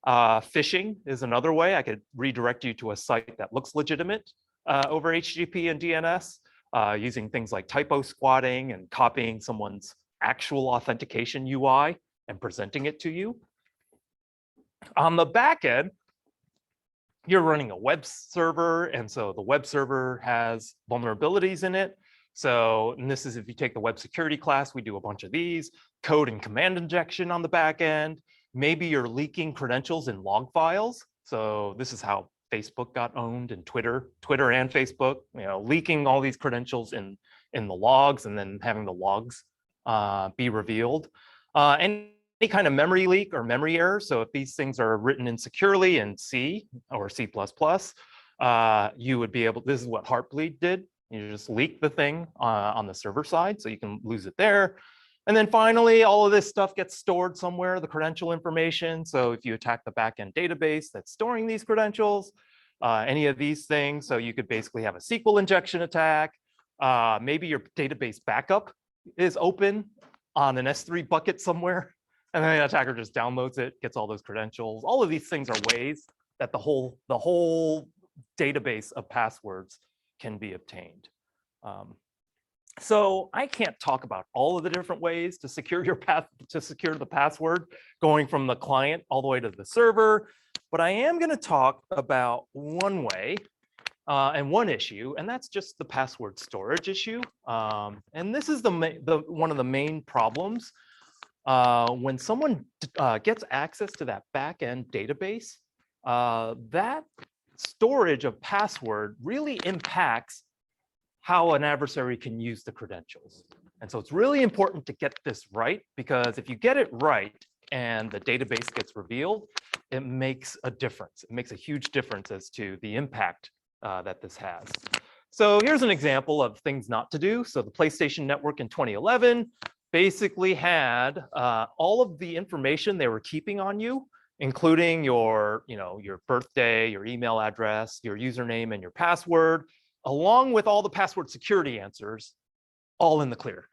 Speaker 1: Phishing is another way. I could redirect you to a site that looks legitimate over HTTP and DNS using things like typo squatting and copying someone's actual authentication UI and presenting it to you. On the back end, you're running a web server, and so the web server has vulnerabilities in it. So, and this is if you take the web security class, we do a bunch of these, code and command injection on the back end. Maybe you're leaking credentials in log files. So this is how Facebook got owned, and Twitter and Facebook, leaking all these credentials in the logs and then having the logs be revealed. Any kind of memory leak or memory error. So if these things are written insecurely in C or C++, you would be able, this is what Heartbleed did. You just leak the thing on the server side, so you can lose it there. And then finally, all of this stuff gets stored somewhere, the credential information. So if you attack the backend database that's storing these credentials, any of these things, so you could basically have a SQL injection attack. Maybe your database backup is open on an S3 bucket somewhere. And then the attacker just downloads it, gets all those credentials. All of these things are ways that the whole database of passwords can be obtained. So I can't talk about all of the different ways to secure the password, going from the client all the way to the server. But I am going to talk about one way and one issue, and that's just the password storage issue. And this is one of the main problems when someone gets access to that backend database. That storage of password really impacts how an adversary can use the credentials. And so it's really important to get this right, because if you get it right and the database gets revealed, it makes a difference. It makes a huge difference as to the impact that this has. So here's an example of things not to do. So the PlayStation Network in 2011 basically had all of the information they were keeping on you, including your birthday, your email address, your username, and your password, along with all the password security answers, all in the clear.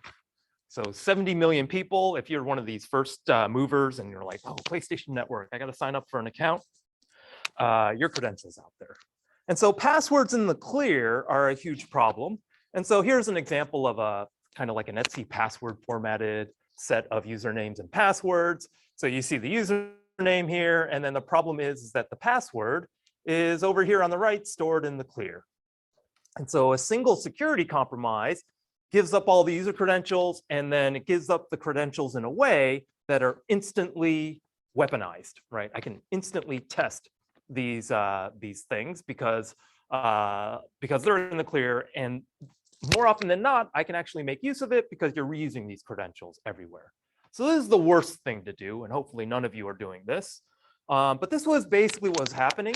Speaker 1: So 70 million people, if you're one of these first movers and you're like, oh, PlayStation Network, I got to sign up for an account, your credentials out there. And so passwords in the clear are a huge problem. And so here's an example of a kind of like an Etsy password formatted set of usernames and passwords. So you see the username here, and then the problem is that the password is over here on the right, stored in the clear. And so a single security compromise gives up all the user credentials, and then it gives up the credentials in a way that are instantly weaponized, right? I can instantly test these things because they're in the clear, and more often than not, I can actually make use of it because you're reusing these credentials everywhere. So this is the worst thing to do, and hopefully none of you are doing this. But this was basically what was happening.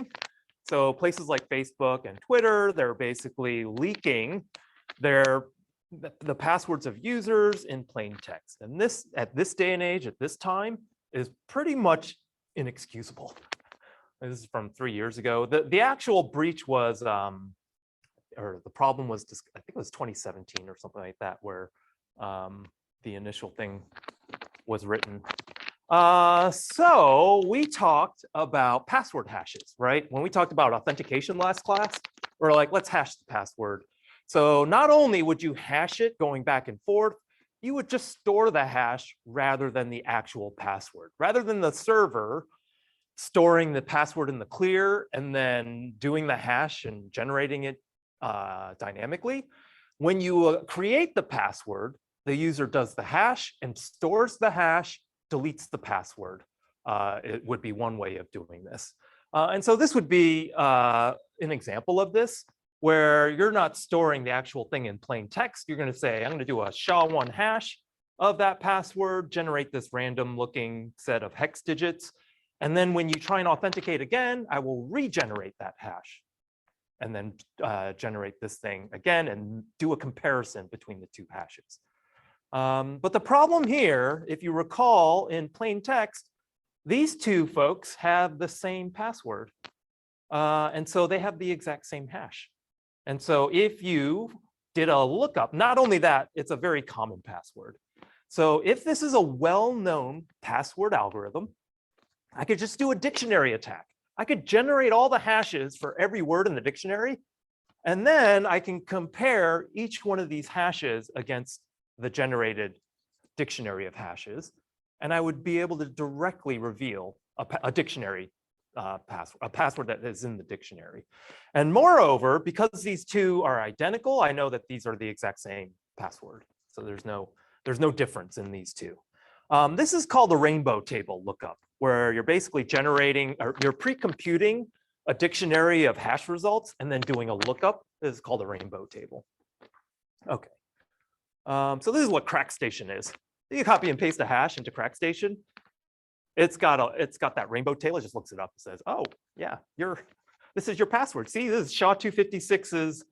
Speaker 1: So places like Facebook and Twitter, they're basically leaking the passwords of users in plain text. And this, at this day and age, at this time, is pretty much inexcusable. This is from 3 years ago. The actual breach was, or the problem was, I think it was 2017 or something like that, where the initial thing was written. So we talked about password hashes, right? When we talked about authentication last class, we're like, let's hash the password. So not only would you hash it going back and forth, you would just store the hash rather than the actual password. Rather than the server storing the password in the clear and then doing the hash and generating it dynamically, when you create the password, the user does the hash and stores the hash, deletes the password. It would be one way of doing this. And so this would be an example of this, where you're not storing the actual thing in plain text. You're going to say, I'm going to do a SHA-1 hash of that password, generate this random looking set of hex digits. And then when you try and authenticate again, I will regenerate that hash and then generate this thing again and do a comparison between the two hashes. But the problem here, if you recall in plain text, these two folks have the same password. And so they have the exact same hash. And so if you did a lookup, not only that, it's a very common password. So if this is a well-known password algorithm, I could just do a dictionary attack. I could generate all the hashes for every word in the dictionary, and then I can compare each one of these hashes against the generated dictionary of hashes, and I would be able to directly reveal a dictionary password, a password that is in the dictionary. And moreover, because these two are identical, I know that these are the exact same password. So there's no difference in these two. This is called the rainbow table lookup, where you're basically generating, or you're pre-computing a dictionary of hash results and then doing a lookup. This is called a rainbow table. Okay. So this is what CrackStation is. You copy and paste a hash into CrackStation. It's got that rainbow table. It just looks it up and says, oh yeah, this is your password. See, this is SHA-256's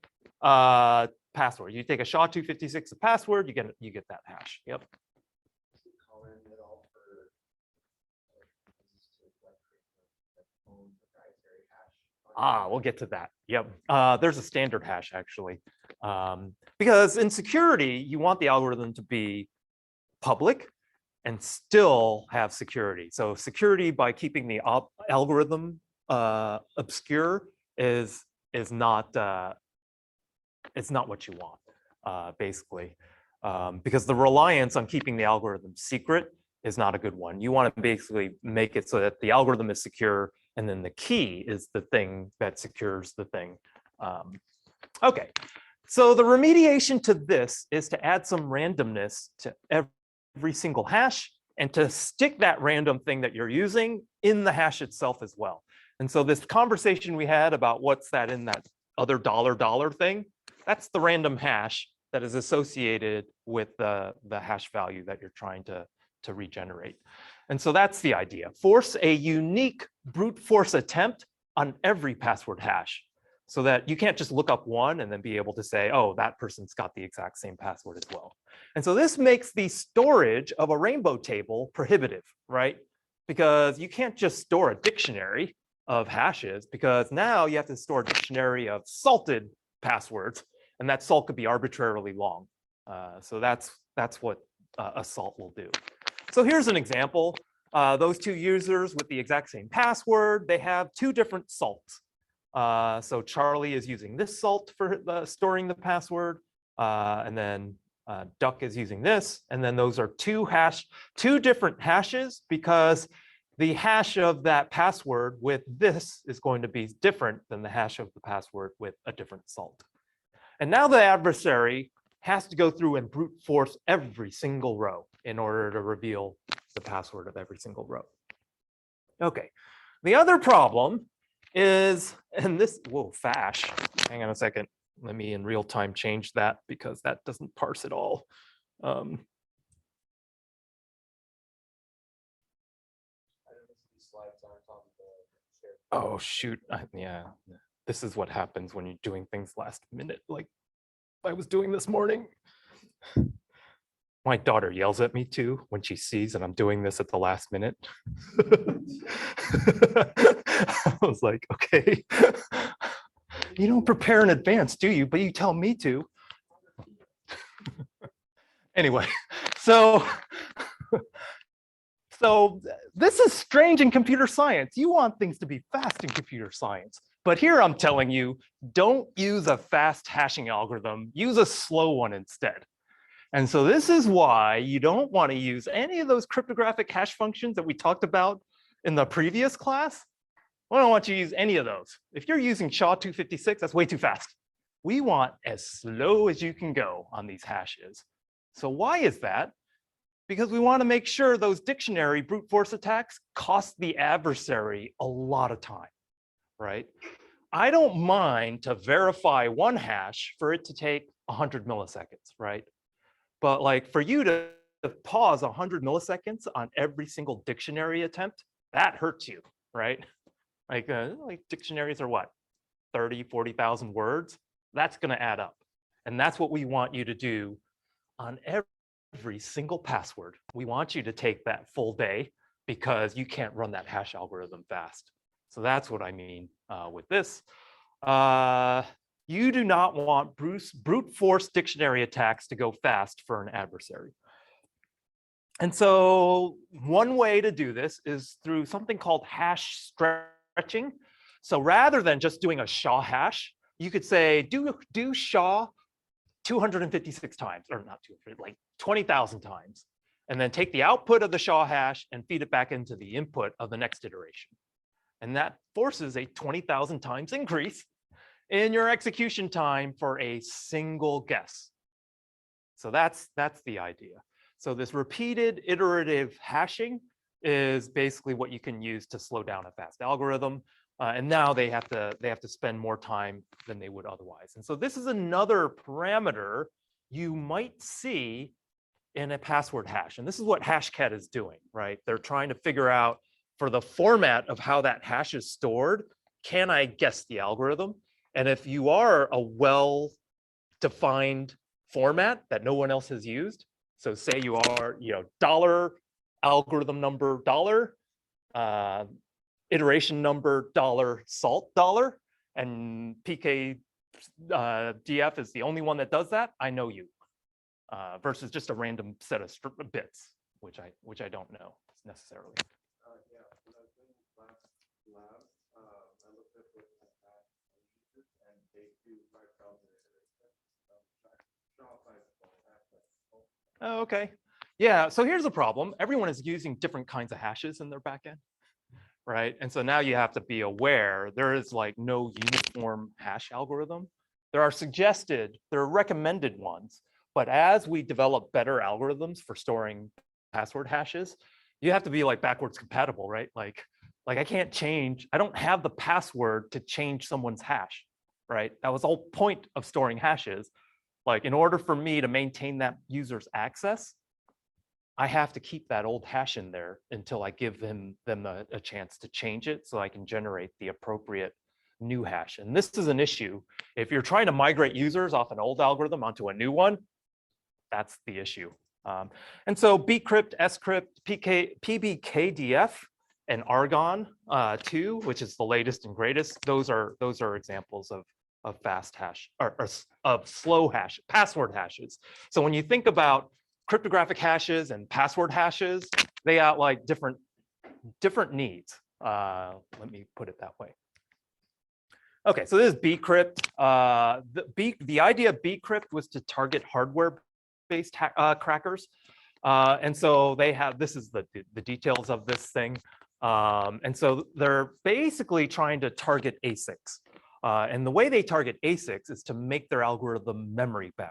Speaker 1: password. You take a SHA-256 password, you get that hash. Yep. We'll get to that. Yep. There's a standard hash actually, because in security, you want the algorithm to be public, and still have security. So security by keeping the algorithm obscure is not it's not what you want, basically, because the reliance on keeping the algorithm secret is not a good one. You want to basically make it so that the algorithm is secure, and then the key is the thing that secures the thing. Okay, so the remediation to this is to add some randomness to every single hash and to stick that random thing that you're using in the hash itself as well. And so this conversation we had about what's that in that other $$ thing, that's the random hash that is associated with the hash value that you're trying to regenerate. And so that's the idea. Force a unique brute force attempt on every password hash so that you can't just look up one and then be able to say, oh, that person's got the exact same password as well. And so this makes the storage of a rainbow table prohibitive, right? Because you can't just store a dictionary of hashes, because now you have to store a dictionary of salted passwords, and that salt could be arbitrarily long. So that's what a salt will do. So here's an example. Those two users with the exact same password, they have two different salts. So Charlie is using this salt for storing the password, and then Duck is using this, and then those are two different hashes, because the hash of that password with this is going to be different than the hash of the password with a different salt. And now the adversary has to go through and brute force every single row in order to reveal the password of every single row. Okay, the other problem is, and this, whoa, fash, hang on a second. Let me in real time change that, because that doesn't parse at all. Oh, shoot, yeah. This is what happens when you're doing things last minute, like I was doing this morning. My daughter yells at me too when she sees that I'm doing this at the last minute. I was like, okay, you don't prepare in advance, do you? But you tell me to. Anyway, so this is strange in computer science. You want things to be fast in computer science. But here I'm telling you, don't use a fast hashing algorithm. Use a slow one instead. And so this is why you don't want to use any of those cryptographic hash functions that we talked about in the previous class. I don't want you to use any of those. If you're using SHA-256, that's way too fast. We want as slow as you can go on these hashes. So why is that? Because we want to make sure those dictionary brute force attacks cost the adversary a lot of time, right? I don't mind to verify one hash for it to take 100 milliseconds, right? But like for you to pause 100 milliseconds on every single dictionary attempt, that hurts you, right? Like dictionaries are what, 30, 40,000 words? That's going to add up. And that's what we want you to do on every single password. We want you to take that full day, because you can't run that hash algorithm fast. So that's what I mean with this. You do not want brute force dictionary attacks to go fast for an adversary. And so one way to do this is through something called hash stretching. So rather than just doing a SHA hash, you could say do SHA 256 times, or not 200, like 20,000 times, and then take the output of the SHA hash and feed it back into the input of the next iteration. And that forces a 20,000 times increase in your execution time for a single guess. So that's the idea. So this repeated iterative hashing is basically what you can use to slow down a fast algorithm. And now they have to spend more time than they would otherwise. And so this is another parameter you might see in a password hash. And this is what Hashcat is doing, right? They're trying to figure out, for the format of how that hash is stored, can I guess the algorithm? And if you are a well-defined format that no one else has used, so say you are, dollar, algorithm number, dollar, iteration number, dollar, salt, dollar, and PKDF is the only one that does that, I know you, versus just a random set of bits. which I don't know necessarily.
Speaker 2: Yeah, when I was in last lab, I looked at what users and they do 5,000
Speaker 1: Oh, okay. Yeah, so here's the problem. Everyone is using different kinds of hashes in their backend, right? And so now you have to be aware there is like no uniform hash algorithm. There are recommended ones, but as we develop better algorithms for storing password hashes, you have to be like backwards compatible, right? Like I can't change, I don't have the password to change someone's hash, right? That was the whole point of storing hashes. Like in order for me to maintain that user's access, I have to keep that old hash in there until I give them a chance to change it so I can generate the appropriate new hash. And this is an issue. If you're trying to migrate users off an old algorithm onto a new one, that's the issue. And so bcrypt, scrypt, PBKDF, and Argon 2, which is the latest and greatest, those are examples of fast hash or of slow hash, password hashes. So when you think about cryptographic hashes and password hashes, they have like different needs. Let me put it that way. Okay, so this is bcrypt. The idea of bcrypt was to target hardware-based crackers. And so they have, this is the details of this thing. And so they're basically trying to target ASICs. And the way they target ASICs is to make their algorithm memory bound,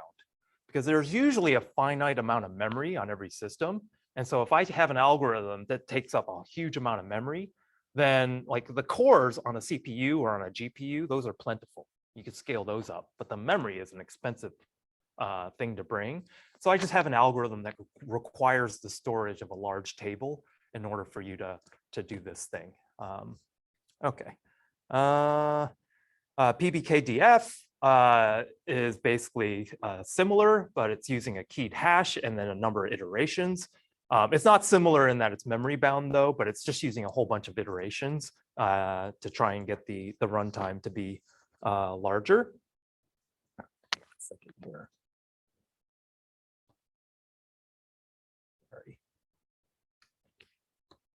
Speaker 1: because there's usually a finite amount of memory on every system. And so if I have an algorithm that takes up a huge amount of memory, then like the cores on a CPU or on a GPU, those are plentiful. You can scale those up, but the memory is an expensive thing to bring. So I just have an algorithm that requires the storage of a large table in order for you to do this thing. Okay. PBKDF is basically similar, but it's using a keyed hash and then a number of iterations. It's not similar in that it's memory bound though, but it's just using a whole bunch of iterations to try and get the runtime to be larger. Second here.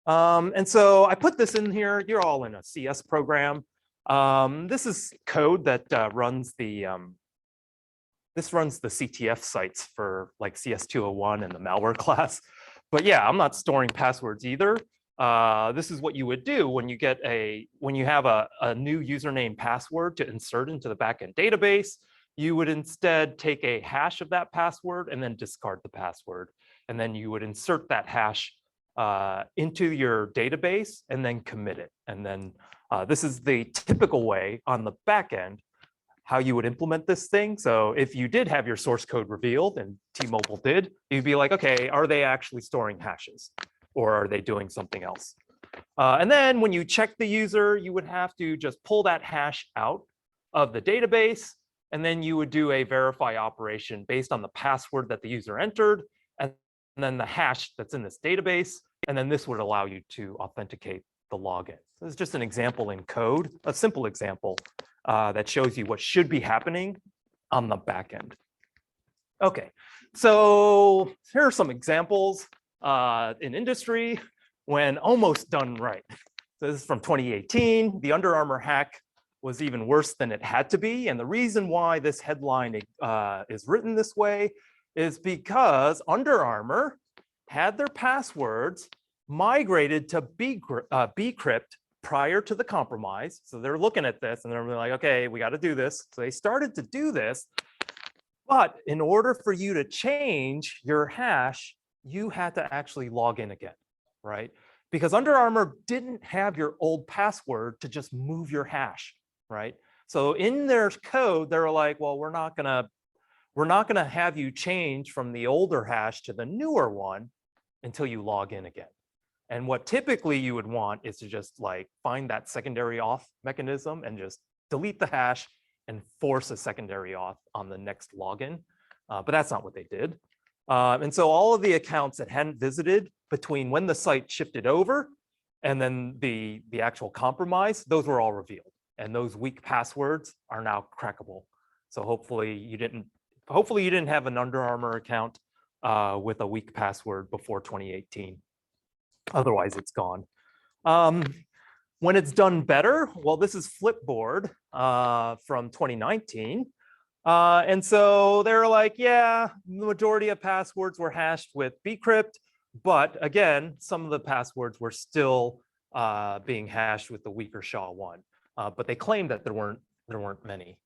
Speaker 1: And so I put this in here. You're all in a CS program. This is code that runs the CTF sites for like CS201 and the malware class. But yeah, I'm not storing passwords either. This is what you would do when you have a new username password to insert into the backend database. You would instead take a hash of that password and then discard the password. And then you would insert that hash into your database and then commit it. And then this is the typical way on the back end how you would implement this thing. So if you did have your source code revealed, and T-Mobile did, you'd be like, okay, are they actually storing hashes or are they doing something else? And then when you check the user, you would have to just pull that hash out of the database, and then you would do a verify operation based on the password that the user entered, and then the hash that's in this database, and then this would allow you to authenticate the login. This is just an example in code, a simple example that shows you what should be happening on the back end. Okay, so here are some examples in industry when almost done right. So this is from 2018. The Under Armour hack was even worse than it had to be. And the reason why this headline is written this way is because Under Armour had their passwords migrated to bcrypt prior to the compromise. So they're looking at this and they're like, okay, we got to do this. So they started to do this. But in order for you to change your hash, you had to actually log in again, right? Because Under Armour didn't have your old password to just move your hash, right? So in their code, they're like, well, we're not gonna have you change from the older hash to the newer one until you log in again. And what typically you would want is to just like find that secondary auth mechanism and just delete the hash and force a secondary auth on the next login. But that's not what they did. And so all of the accounts that hadn't visited between when the site shifted over and then the actual compromise, those were all revealed. And those weak passwords are now crackable. So hopefully you didn't have an Under Armour account with a weak password before 2018. Otherwise, it's gone. When it's done better, well, this is Flipboard from 2019. And so they're like, yeah, the majority of passwords were hashed with bcrypt, but again, some of the passwords were still being hashed with the weaker SHA-1. But they claimed that there weren't many.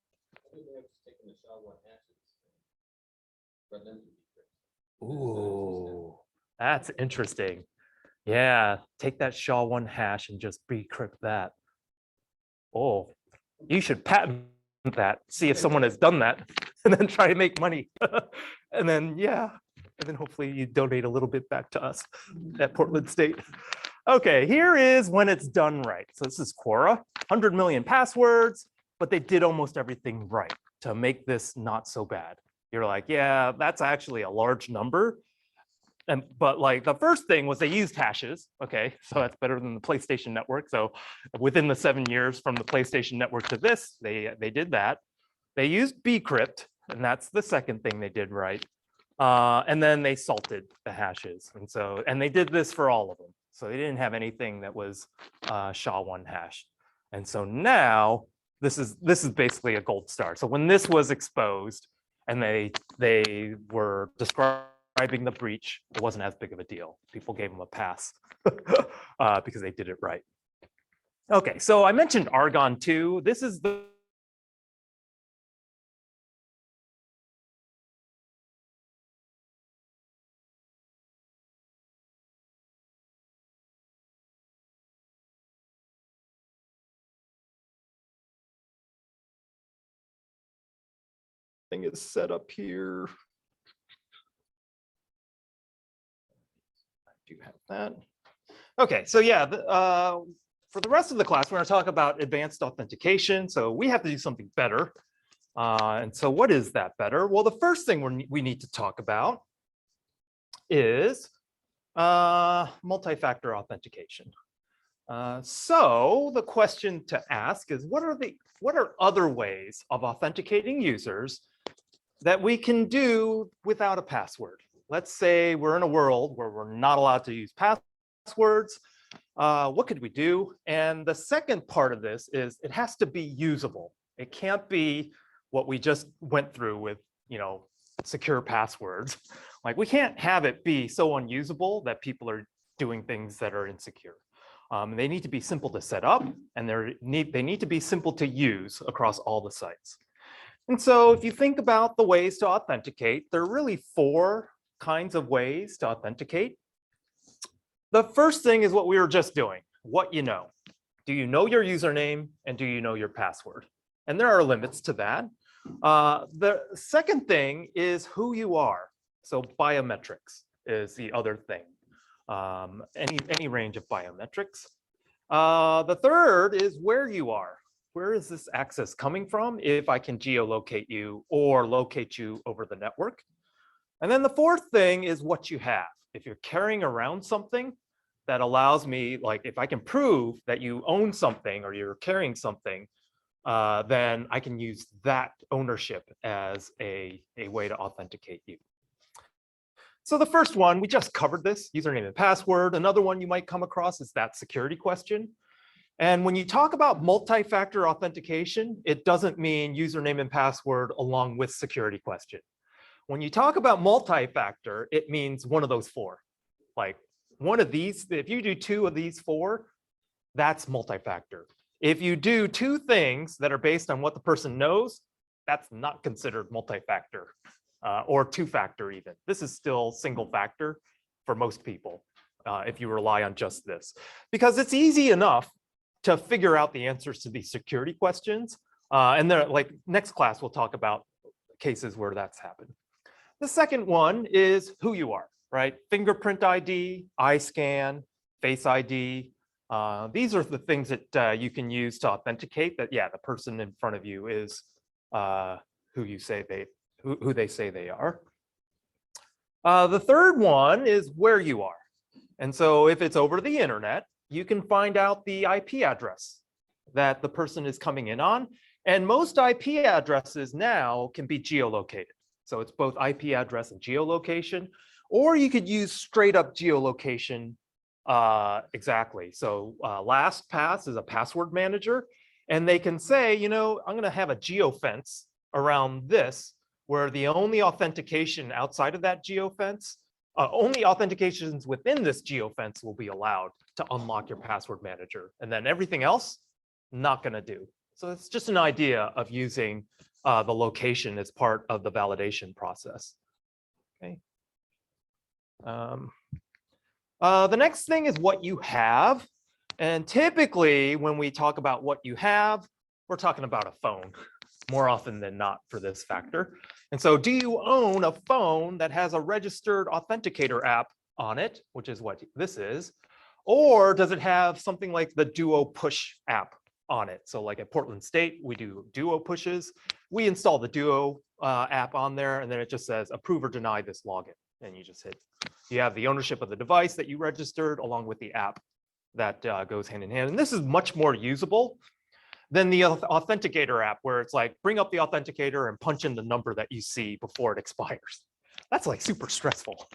Speaker 1: Ooh, that's interesting. Yeah, take that SHA-1 hash and just decrypt that. Oh, you should patent that, see if someone has done that, and then try to make money. And then, yeah, and then hopefully you donate a little bit back to us at Portland State. Okay, here is when it's done right. So this is Quora, 100 million passwords, but they did almost everything right to make this not so bad. You're like, yeah, that's actually a large number. But like the first thing was they used hashes. Okay, so that's better than the PlayStation Network. So within the 7 years from the PlayStation Network to this, they did that. They used bcrypt, and that's the second thing they did right. And then they salted the hashes, and they did this for all of them. So they didn't have anything that was SHA-1 hash. And so now this is basically a gold star. So when this was exposed, and they were describing the breach, it wasn't as big of a deal. People gave them a pass because they did it right. Okay, so I mentioned Argon 2. This is the thing is set up here. I do have that. Okay, so yeah, for the rest of the class, we're going to talk about advanced authentication. So we have to do something better. And so what is that better? Well, the first thing we need to talk about is multi-factor authentication. So the question to ask is, what are other ways of authenticating users that we can do without a password? Let's say we're in a world where we're not allowed to use passwords. What could we do? And the second part of this is it has to be usable. It can't be what we just went through with, secure passwords. Like we can't have it be so unusable that people are doing things that are insecure. They need to be simple to set up, and they need to be simple to use across all the sites. And so if you think about the ways to authenticate, there are really 4 kinds of ways to authenticate. The first thing is what we were just doing, what you know. Do you know your username and do you know your password? And there are limits to that. The second thing is who you are. So biometrics is the other thing. Any range of biometrics. The third is where you are. Where is this access coming from if I can geolocate you or locate you over the network? And then the fourth thing is what you have. If you're carrying around something that allows me, like if I can prove that you own something or you're carrying something, then I can use that ownership as a way to authenticate you. So the first one, we just covered this, username and password. Another one you might come across is that security question. And when you talk about multi-factor authentication, it doesn't mean username and password along with security question. When you talk about multi-factor, it means one of those 4. Like one of these, if you do 2 of these 4, that's multi-factor. If you do 2 things that are based on what the person knows, that's not considered multi-factor or 2-factor even. This is still single factor for most people if you rely on just this. Because it's easy enough to figure out the answers to these security questions. And then like next class, we'll talk about cases where that's happened. The second one is who you are, right? Fingerprint ID, eye scan, face ID. These are the things that you can use to authenticate that, yeah, the person in front of you is who they say they are. The third one is where you are. And so if it's over the internet, you can find out the IP address that the person is coming in on. And most IP addresses now can be geolocated. So it's both IP address and geolocation. or you could use straight up geolocation. Exactly. So LastPass is a password manager, and they can say, you know, I'm going to have a geofence around this, where the only authentication outside of that geofence, only authentications within this geofence will be allowed to unlock your password manager, and then everything else not going to do. So it's just an idea of using the location as part of the validation process. Okay. The next thing is what you have. And typically when we talk about what you have, we're talking about a phone more often than not for this factor. And so do you own a phone that has a registered authenticator app on it, which is what this is, or does it have something like the Duo Push app on it? So like at Portland State, we do Duo pushes. We install the Duo app on there, and then it just says approve or deny this login. And you just hit, you have the ownership of the device that you registered along with the app that goes hand in hand. And this is much more usable than the Authenticator app, where it's like, bring up the authenticator and punch in the number that you see before it expires. That's like super stressful,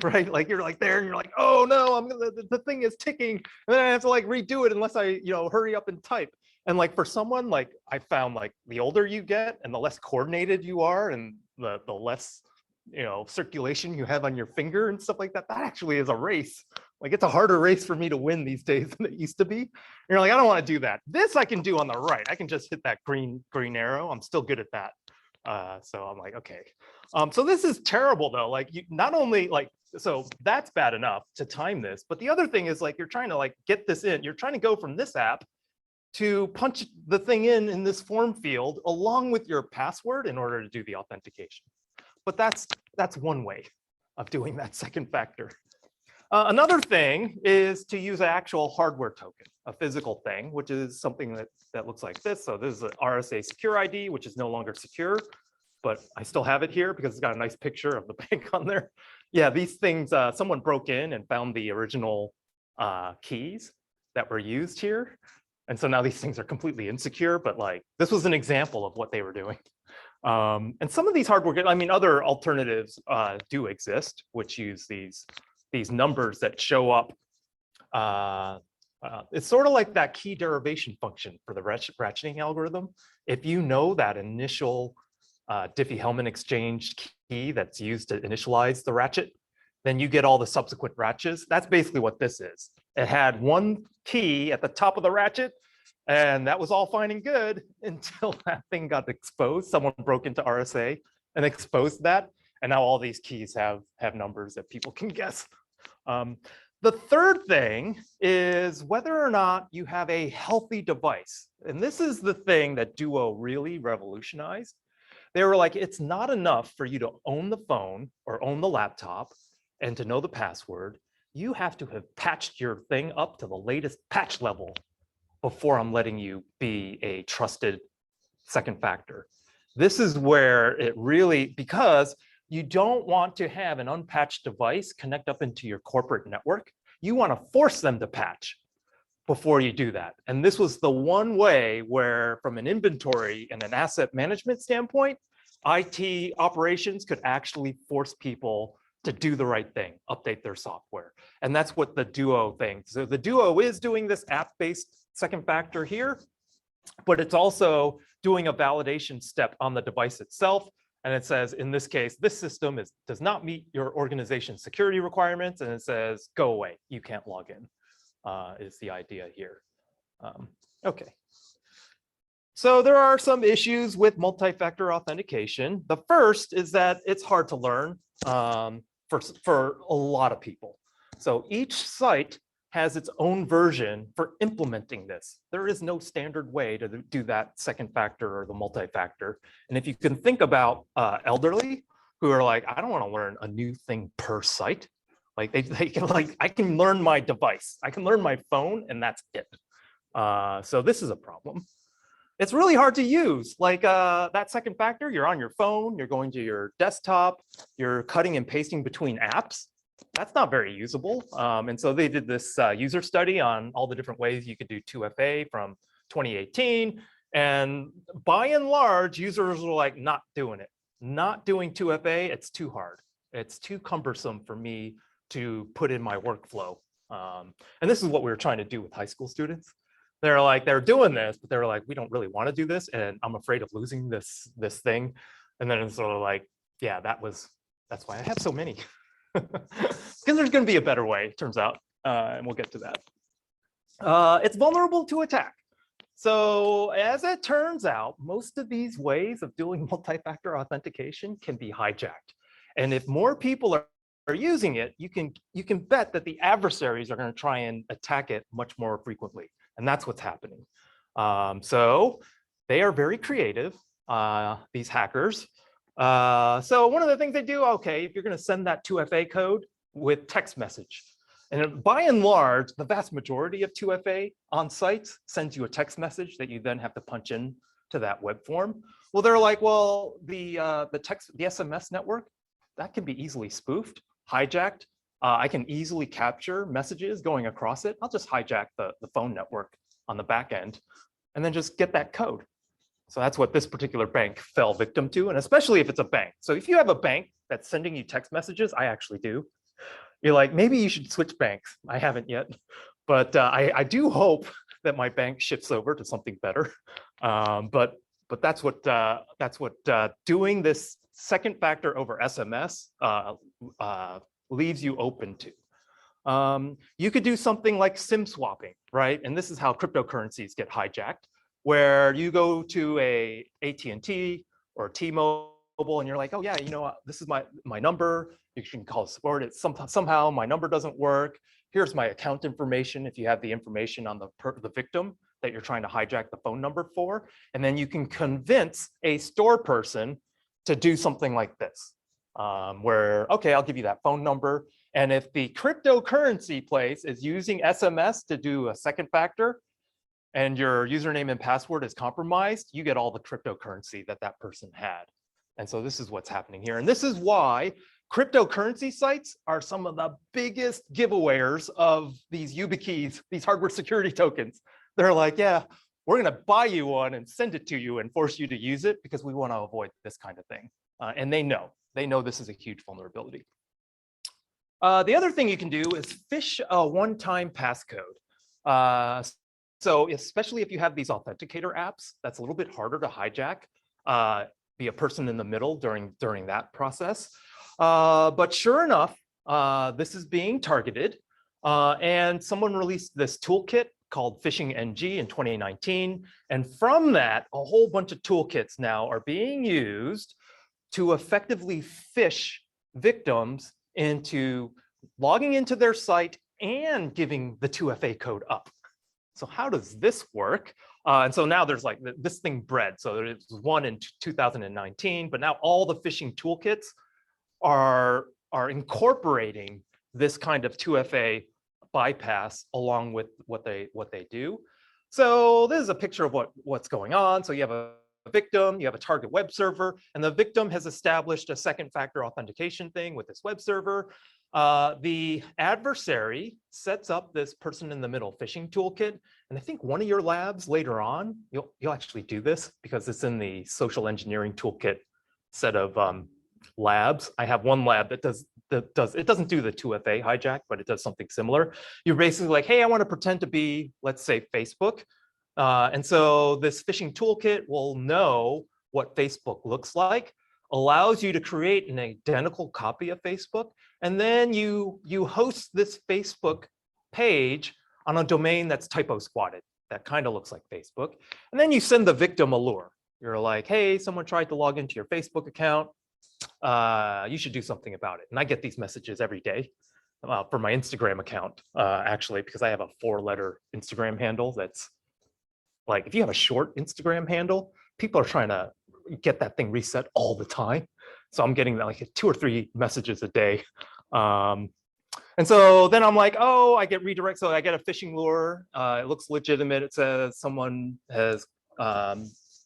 Speaker 1: right? Like you're like there and you're like, oh no, the thing is ticking. And then I have to like redo it unless I, hurry up and type. And like for someone, like I found like the older you get and the less coordinated you are and the less, circulation you have on your finger and stuff like that, that actually is a race. Like it's a harder race for me to win these days than it used to be. And you're like, I don't want to do that. This I can do on the right. I can just hit that green arrow. I'm still good at that. So I'm like, okay. So this is terrible though. Like you not only like, so that's bad enough to time this, but the other thing is like, you're trying to like get this in, you're trying to go from this app to punch the thing in this form field along with your password in order to do the authentication. But that's one way of doing that second factor. Another thing is to use an actual hardware token, a physical thing, which is something that looks like this. So this is an RSA secure ID, which is no longer secure, but I still have it here because it's got a nice picture of the bank on there. Yeah, these things, someone broke in and found the original keys that were used here. And so now these things are completely insecure, but like this was an example of what they were doing. And some of these hardware, I mean, other alternatives do exist, which use these numbers that show up. It's sort of like that key derivation function for the ratcheting algorithm. If you know that initial Diffie-Hellman exchange key that's used to initialize the ratchet, then you get all the subsequent ratchets. That's basically what this is. It had one key at the top of the ratchet, and that was all fine and good until that thing got exposed. Someone broke into RSA and exposed that. And now all these keys have numbers that people can guess. The third thing is whether or not you have a healthy device. And this is the thing that Duo really revolutionized. They were like, it's not enough for you to own the phone or own the laptop and to know the password. You have to have patched your thing up to the latest patch level before I'm letting you be a trusted second factor. This is where it really, because you don't want to have an unpatched device connect up into your corporate network. You want to force them to patch before you do that. And this was the one way where, from an inventory and an asset management standpoint, IT operations could actually force people to do the right thing, update their software. And that's what the Duo thing. So the Duo is doing this app-based second factor here, but it's also doing a validation step on the device itself. And it says, in this case, this system does not meet your organization's security requirements. And it says, go away, you can't log in, is the idea here. Okay. So there are some issues with multi-factor authentication. The first is that it's hard to learn for a lot of people. So each site has its own version for implementing this. There is no standard way to do that second factor or the multi-factor. And if you can think about elderly who are like, I don't want to learn a new thing per site. Like they can like, I can learn my device. I can learn my phone and that's it. So this is a problem. It's really hard to use. Like that second factor, you're on your phone, you're going to your desktop, you're cutting and pasting between apps. That's not very usable. And so they did this user study on all the different ways you could do 2FA from 2018. And by and large, users were like, not doing it. Not doing 2FA, it's too hard. It's too cumbersome for me to put in my workflow. And this is what we were trying to do with high school students. They're doing this, but they're like, we don't really want to do this, and I'm afraid of losing this thing. And then it's sort of like, yeah, that's why I have so many. Because there's going to be a better way, it turns out, and we'll get to that. It's vulnerable to attack. So as it turns out, most of these ways of doing multi-factor authentication can be hijacked. And if more people are using it, you can bet that the adversaries are going to try and attack it much more frequently. And that's what's happening. So they are very creative, these hackers. So one of the things they do, okay, if you're going to send that 2FA code with text message, and by and large, the vast majority of 2FA on sites sends you a text message that you then have to punch in to that web form. Well, they're like, well, the SMS network, that can be easily spoofed, hijacked. I can easily capture messages going across it. I'll just hijack the phone network on the back end and then just get that code. So that's what this particular bank fell victim to, and especially if it's a bank. So if you have a bank that's sending you text messages, I actually do. You're like, maybe you should switch banks. I haven't yet, but I do hope that my bank shifts over to something better. But that's what doing this second factor over SMS leaves you open to. You could do something like SIM swapping, right? And this is how cryptocurrencies get hijacked, where you go to a AT&T or T-Mobile and you're like, oh yeah, you know what? This is my number. You can call support. It's somehow my number doesn't work. Here's my account information if you have the information on the victim that you're trying to hijack the phone number for. And then you can convince a store person to do something like this, where, okay, I'll give you that phone number. And if the cryptocurrency place is using SMS to do a second factor and your username and password is compromised, you get all the cryptocurrency that person had. And so this is what's happening here. And this is why cryptocurrency sites are some of the biggest giveawayers of these YubiKeys, these hardware security tokens. They're like, yeah, we're going to buy you one and send it to you and force you to use it because we want to avoid this kind of thing. And they know this is a huge vulnerability. The other thing you can do is phish a one-time passcode. So especially if you have these authenticator apps, that's a little bit harder to hijack, be a person in the middle during that process. But sure enough, this is being targeted. And someone released this toolkit called Phishing NG in 2019. And from that, a whole bunch of toolkits now are being used to effectively phish victims into logging into their site and giving the 2FA code up. So how does this work? And so now there's like this thing bred. So there was one in 2019, but now all the phishing toolkits are incorporating this kind of 2FA bypass along with what they do. So this is a picture of what's going on. So you have a victim, you have a target web server, and the victim has established a second factor authentication thing with this web server. The adversary sets up this person in the middle phishing toolkit. And I think one of your labs later on, you'll actually do this because it's in the social engineering toolkit set of labs. I have one lab that it doesn't do the 2FA hijack, but it does something similar. You're basically like, hey, I want to pretend to be, let's say, Facebook. And so this phishing toolkit will know what Facebook looks like, allows you to create an identical copy of Facebook, and then you host this Facebook page on a domain that's typo squatted, that kind of looks like Facebook. And then you send the victim a lure. You're like, hey, someone tried to log into your Facebook account. You should do something about it. And I get these messages every day for my Instagram account, actually, because I have a 4-letter Instagram handle that's like, if you have a short Instagram handle, people are trying to get that thing reset all the time. So I'm getting like 2 or 3 messages a day. And so then I'm like, oh, I get redirect. So I get a phishing lure. It looks legitimate. It says someone has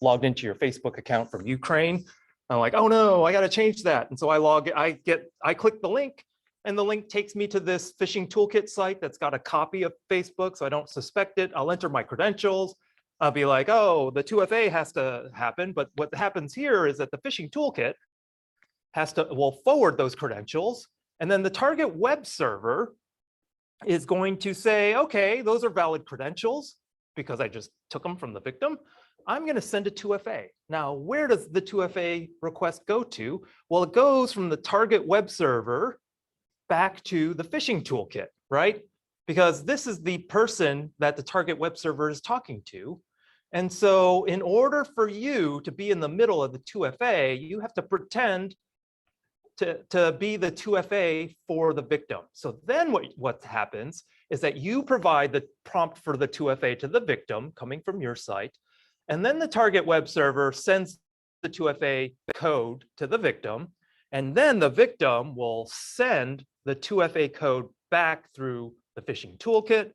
Speaker 1: logged into your Facebook account from Ukraine. I'm like, oh no, I got to change that. And so I click the link, and the link takes me to this phishing toolkit site that's got a copy of Facebook, so I don't suspect it. I'll enter my credentials. I'll be like, oh, the 2FA has to happen. But what happens here is that the phishing toolkit will forward those credentials. And then the target web server is going to say, okay, those are valid credentials because I just took them from the victim. I'm going to send a 2FA. Now, where does the 2FA request go to? Well, it goes from the target web server back to the phishing toolkit, right? Because this is the person that the target web server is talking to. And so in order for you to be in the middle of the 2FA, you have to pretend to be the 2FA for the victim. So then what happens is that you provide the prompt for the 2FA to the victim coming from your site. And then the target web server sends the 2FA code to the victim. And then the victim will send the 2FA code back through the phishing toolkit.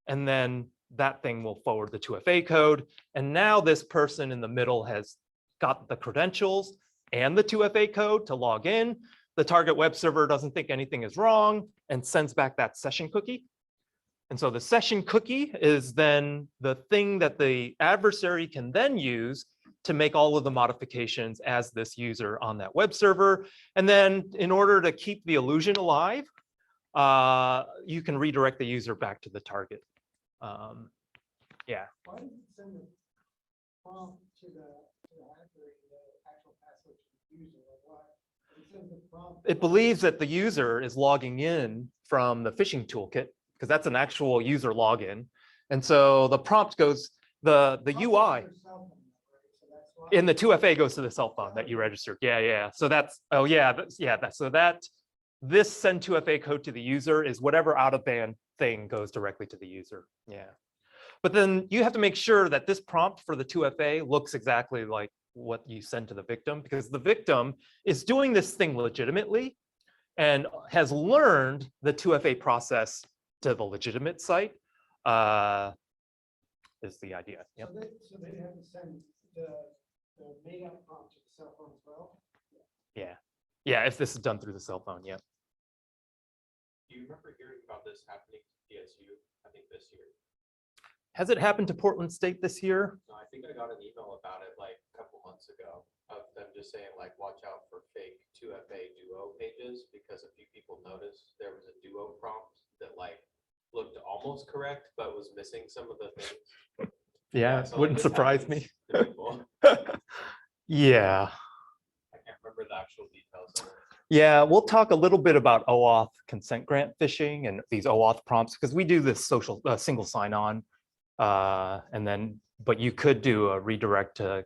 Speaker 1: And then that thing will forward the 2FA code. And now this person in the middle has got the credentials and the 2FA code to log in. The target web server doesn't think anything is wrong and sends back that session cookie. And so the session cookie is then the thing that the adversary can then use to make all of the modifications as this user on that web server. And then in order to keep the illusion alive, you can redirect the user back to the target. Yeah.
Speaker 3: Why does it send a prompt to the hacker, the actual password to the user? Like why? It sends the prompt.
Speaker 1: It believes that the user is logging in from the phishing toolkit because that's an actual user login. And so the prompt goes, the UI in the 2FA goes to the cell phone that you registered. Yeah. So that's, oh yeah, so that this send 2FA code to the user is whatever out of band thing goes directly to the user. Yeah. But then you have to make sure that this prompt for the 2FA looks exactly like what you send to the victim, because the victim is doing this thing legitimately and has learned the 2FA process to the legitimate site, is the idea. Yep.
Speaker 3: So they have to send the made up prompt to the cell phone as well?
Speaker 1: Yeah, if this is done through the cell phone, yeah.
Speaker 2: Do you remember hearing about this happening to PSU, I think this year?
Speaker 1: Has it happened to Portland State this year?
Speaker 2: No, I think I got an email about it like a couple months ago of them just saying like, watch out for fake 2FA duo pages because a few people noticed there was a duo prompt that like looked almost correct, but was missing some of the things.
Speaker 1: Yeah,
Speaker 2: so,
Speaker 1: wouldn't
Speaker 2: this
Speaker 1: surprise
Speaker 2: happens
Speaker 1: me.
Speaker 2: to people.
Speaker 1: Yeah.
Speaker 2: I can't remember the actual details of it.
Speaker 1: Yeah, we'll talk a little bit about OAuth consent grant phishing and these OAuth prompts because we do this social single sign-on, and then but you could do a redirect to.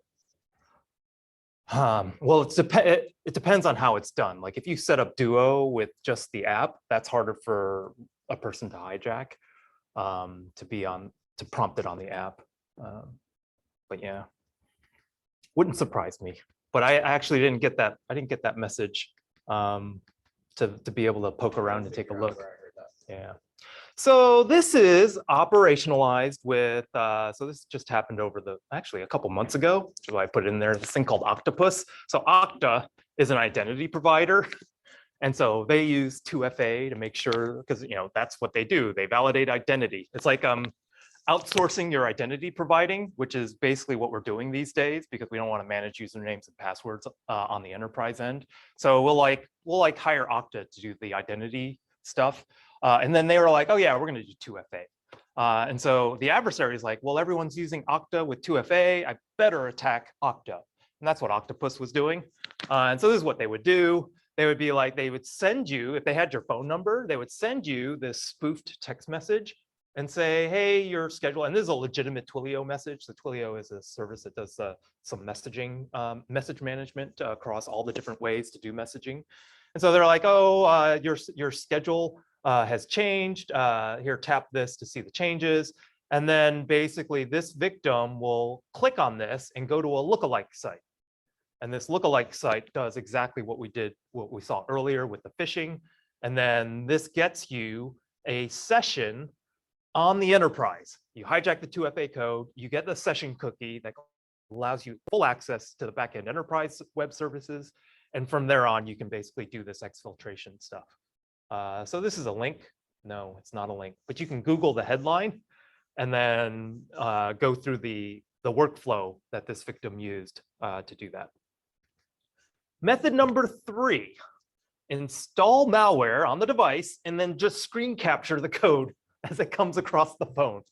Speaker 1: Well, it depends on how it's done. Like if you set up Duo with just the app, that's harder for a person to hijack, to prompt it on the app. But yeah, wouldn't surprise me. But I actually didn't get that. I didn't get that message to be able to poke around and take a look. Yeah. So this is operationalized with, so this just happened over actually a couple months ago, which is why I put it in there, this thing called Octopus. So Okta is an identity provider. And so they use 2FA to make sure, because that's what they do. They validate identity. It's like outsourcing your identity providing, which is basically what we're doing these days because we don't want to manage usernames and passwords on the enterprise end. So we'll hire Okta to do the identity stuff. And then they were like, oh yeah, we're going to do 2FA. And so the adversary is like, well, everyone's using Okta with 2FA. I better attack Okta. And that's what Octopus was doing. And so this is what they would do. They would be like, they would send you, if they had your phone number, they would send you this spoofed text message and say, hey, your schedule, and this is a legitimate Twilio message. So Twilio is a service that does some messaging, message management across all the different ways to do messaging. And so they're like, oh, your schedule has changed. Here, tap this to see the changes. And then basically this victim will click on this and go to a lookalike site. And this lookalike site does exactly what we saw earlier with the phishing. And then this gets you a session on the enterprise. You hijack the 2FA code, you get the session cookie that allows you full access to the backend enterprise web services. And from there on, you can basically do this exfiltration stuff. So this is a link. No, it's not a link, but you can Google the headline and then go through the workflow that this victim used to do that. Method number 3, install malware on the device and then just screen capture the code as it comes across the phone.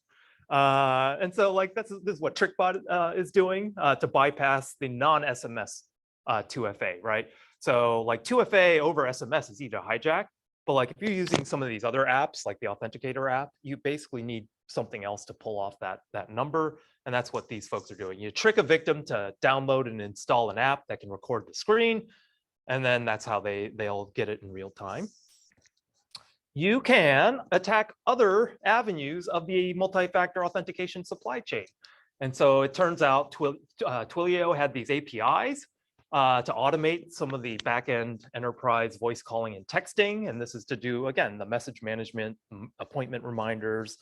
Speaker 1: And so like this is what TrickBot is doing to bypass the non-SMS 2FA, right? So like 2FA over SMS is easy to hijack, but like if you're using some of these other apps, like the Authenticator app, you basically need something else to pull off that number. And that's what these folks are doing. You trick a victim to download and install an app that can record the screen, and then that's how they'll get it in real time. You can attack other avenues of the multi-factor authentication supply chain. And so it turns out Twilio had these APIs to automate some of the back-end enterprise voice calling and texting. And this is to do, again, the message management, appointment reminders.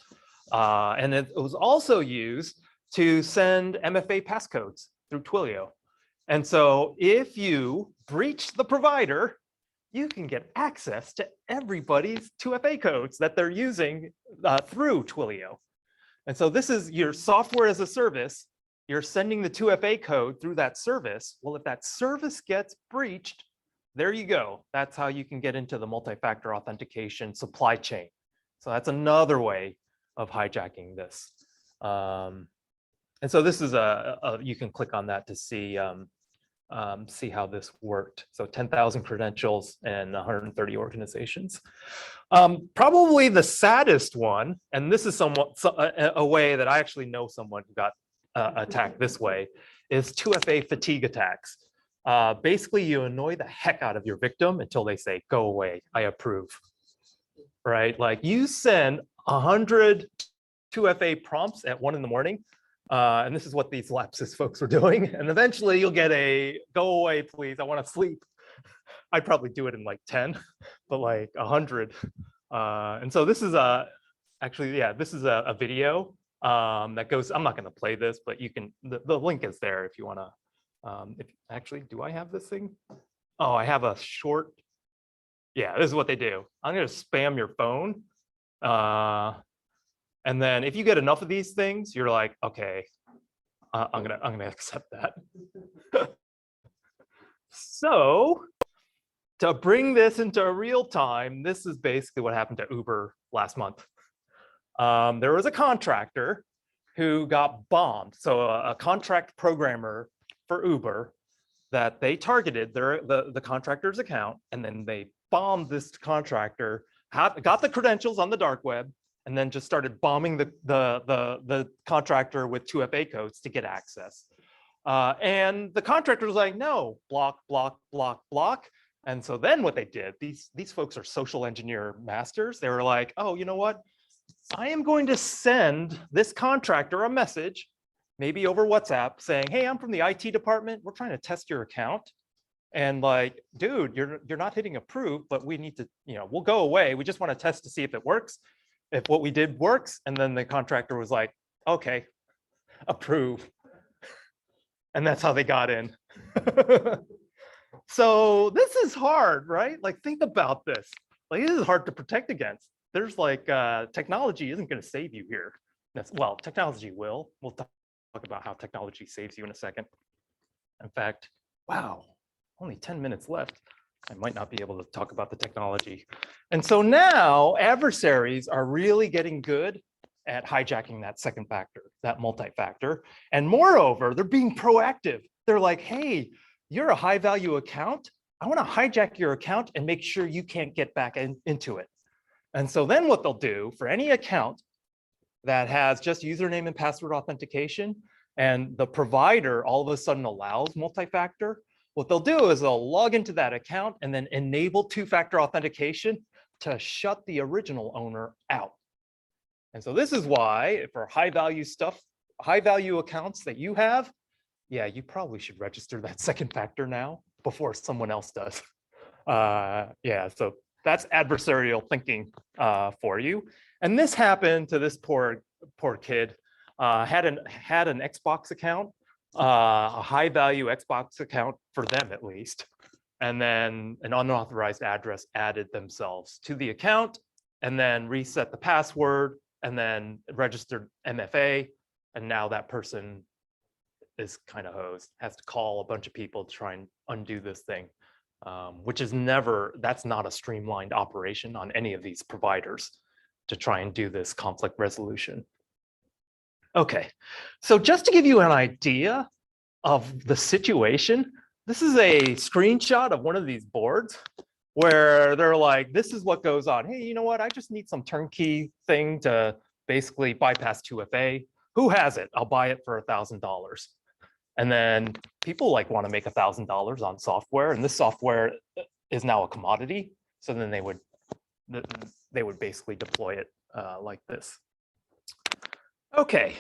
Speaker 1: And it was also used to send MFA passcodes through Twilio. And so if you breach the provider, you can get access to everybody's 2FA codes that they're using through Twilio. And so this is your software as a service. You're sending the 2FA code through that service. Well, if that service gets breached, there you go. That's how you can get into the multi-factor authentication supply chain. So that's another way of hijacking this. And so this is you can click on that to see how this worked. So 10,000 credentials and 130 organizations. Probably the saddest one, and this is somewhat a way that I actually know someone who got attacked this way, is 2FA fatigue attacks. Basically, you annoy the heck out of your victim until they say, "Go away, I approve." Right? Like you send 100 2FA prompts at 1 in the morning. And this is what these Lapsus folks were doing. And eventually you'll get a "go away, please, I want to sleep." I'd probably do it in like 10, but like 100. And so this is this is a video that goes, I'm not going to play this, but you can, the link is there if you want to, actually, do I have this thing? Oh, I have a short. Yeah, this is what they do. I'm going to spam your phone. And then if you get enough of these things, you're like, okay, I'm gonna accept that. So to bring this into real time, this is basically what happened to Uber last month. There was a contractor who got bombed. So a contract programmer for Uber that they targeted the contractor's account, and then they bombed this contractor, got the credentials on the dark web, and then just started bombing the contractor with 2FA codes to get access. And the contractor was like, no, block, block, block, block. And so then what they did, these folks are social engineer masters. They were like, oh, you know what? I am going to send this contractor a message, maybe over WhatsApp, saying, hey, I'm from the IT department. We're trying to test your account. And like, dude, you're not hitting approve, but we need to, we'll go away. We just want to test to see if it works. If what we did works. And then the contractor was like, okay, approve. And that's how they got in. So this is hard, right? Like, think about this. Like, this is hard to protect against. There's like, technology isn't going to save you here. Well, technology will. We'll talk about how technology saves you in a second. In fact, wow, only 10 minutes left. I might not be able to talk about the technology. And so now adversaries are really getting good at hijacking that second factor, that multi-factor. And moreover, they're being proactive. They're like, hey, you're a high value account. I want to hijack your account and make sure you can't get back into it. And so then what they'll do for any account that has just username and password authentication, and the provider all of a sudden allows multi-factor, what they'll do is they'll log into that account and then enable two-factor authentication to shut the original owner out. And so this is why for high value stuff, high value accounts that you have, yeah, you probably should register that second factor now before someone else does. Yeah, so that's adversarial thinking for you. And this happened to this poor kid. Had an Xbox account, a high value Xbox account for them at least. And then an unauthorized address added themselves to the account, and then reset the password, and then registered MFA. And now that person is kind of hosed, has to call a bunch of people to try and undo this thing. which is that's not a streamlined operation on any of these providers to try and do this conflict resolution. Okay, so just to give you an idea of the situation, this is a screenshot of one of these boards where they're like, this is what goes on. Hey, you know what? I just need some turnkey thing to basically bypass 2FA. Who has it? I'll buy it for $1,000. And then people like want to make $1,000 on software, and this software is now a commodity. So then they would basically deploy it like this. Okay.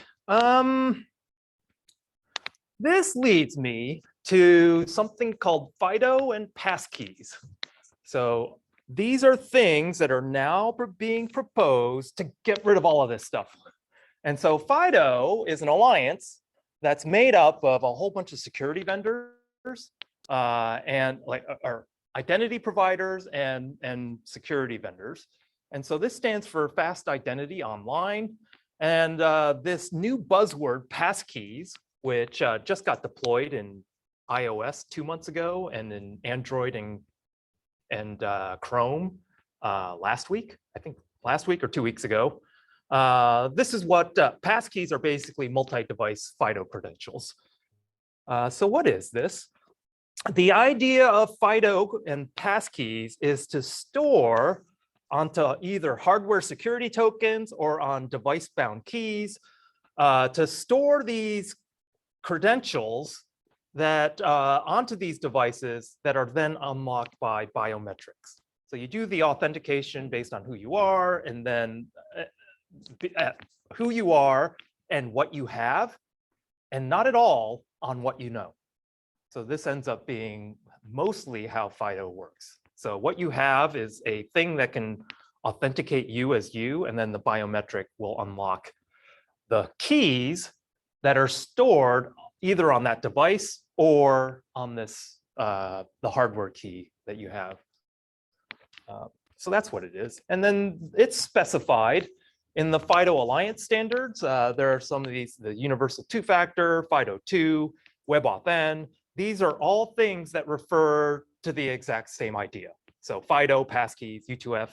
Speaker 1: This leads me to something called FIDO and passkeys. So these are things that are now being proposed to get rid of all of this stuff. And so FIDO is an alliance that's made up of a whole bunch of security vendors and or identity providers and security vendors. And so this stands for Fast Identity Online. And this new buzzword, passkeys, which just got deployed in iOS 2 months ago and in Android and Chrome last week, I think last week or 2 weeks ago. This is what passkeys are basically multi-device FIDO credentials. So what is this? The idea of FIDO and passkeys is to store onto either hardware security tokens or on device-bound keys to store these credentials that onto these devices that are then unlocked by biometrics. So you do the authentication based on who you are, and then who you are and what you have, and not at all on what you know. So this ends up being mostly how FIDO works. So what you have is a thing that can authenticate you as you, and then the biometric will unlock the keys that are stored either on that device or on this the hardware key that you have. So that's what it is. And then it's specified in the FIDO Alliance standards. There are some of these, the universal two-factor, FIDO2, WebAuthn. These are all things that refer to the exact same idea. So FIDO, passkeys, U2F,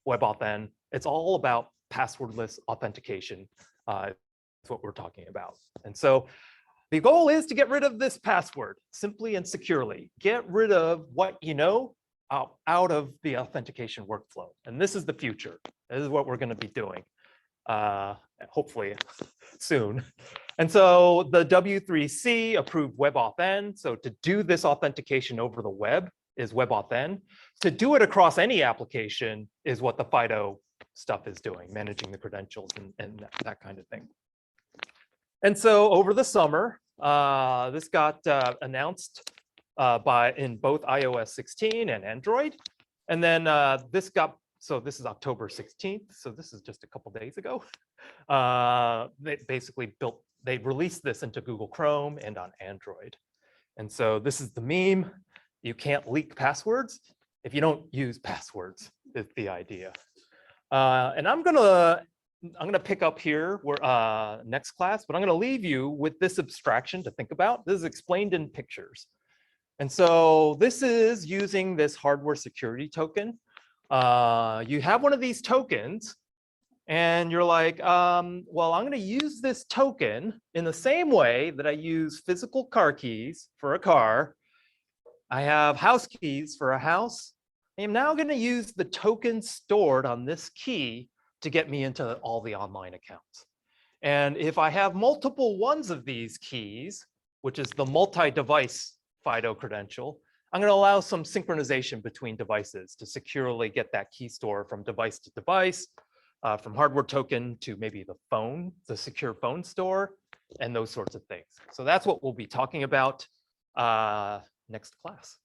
Speaker 1: WebAuthn, it's all about passwordless authentication. That's what we're talking about. And so the goal is to get rid of this password simply and securely. Get rid of what you know out of the authentication workflow. And this is the future. This is what we're going to be doing, hopefully soon. And so the W3C approved WebAuthn. So to do this authentication over the web is WebAuthn. To do it across any application is what the FIDO stuff is doing, managing the credentials and that kind of thing. And so over the summer, this got announced in both iOS 16 and Android. And then this is October 16th. So this is just a couple days ago. They released this into Google Chrome and on Android. And so this is the meme. You can't leak passwords if you don't use passwords, is the idea. And I'm gonna pick up here next class, but I'm gonna leave you with this abstraction to think about. This is explained in pictures. And so this is using this hardware security token. You have one of these tokens and you're like, well, I'm gonna use this token in the same way that I use physical car keys for a car. I have house keys for a house. I am now gonna use the token stored on this key to get me into all the online accounts. And if I have multiple ones of these keys, which is the multi-device FIDO credential, I'm going to allow some synchronization between devices to securely get that key store from device to device, from hardware token to maybe the phone, the secure phone store, and those sorts of things. So that's what we'll be talking about next class.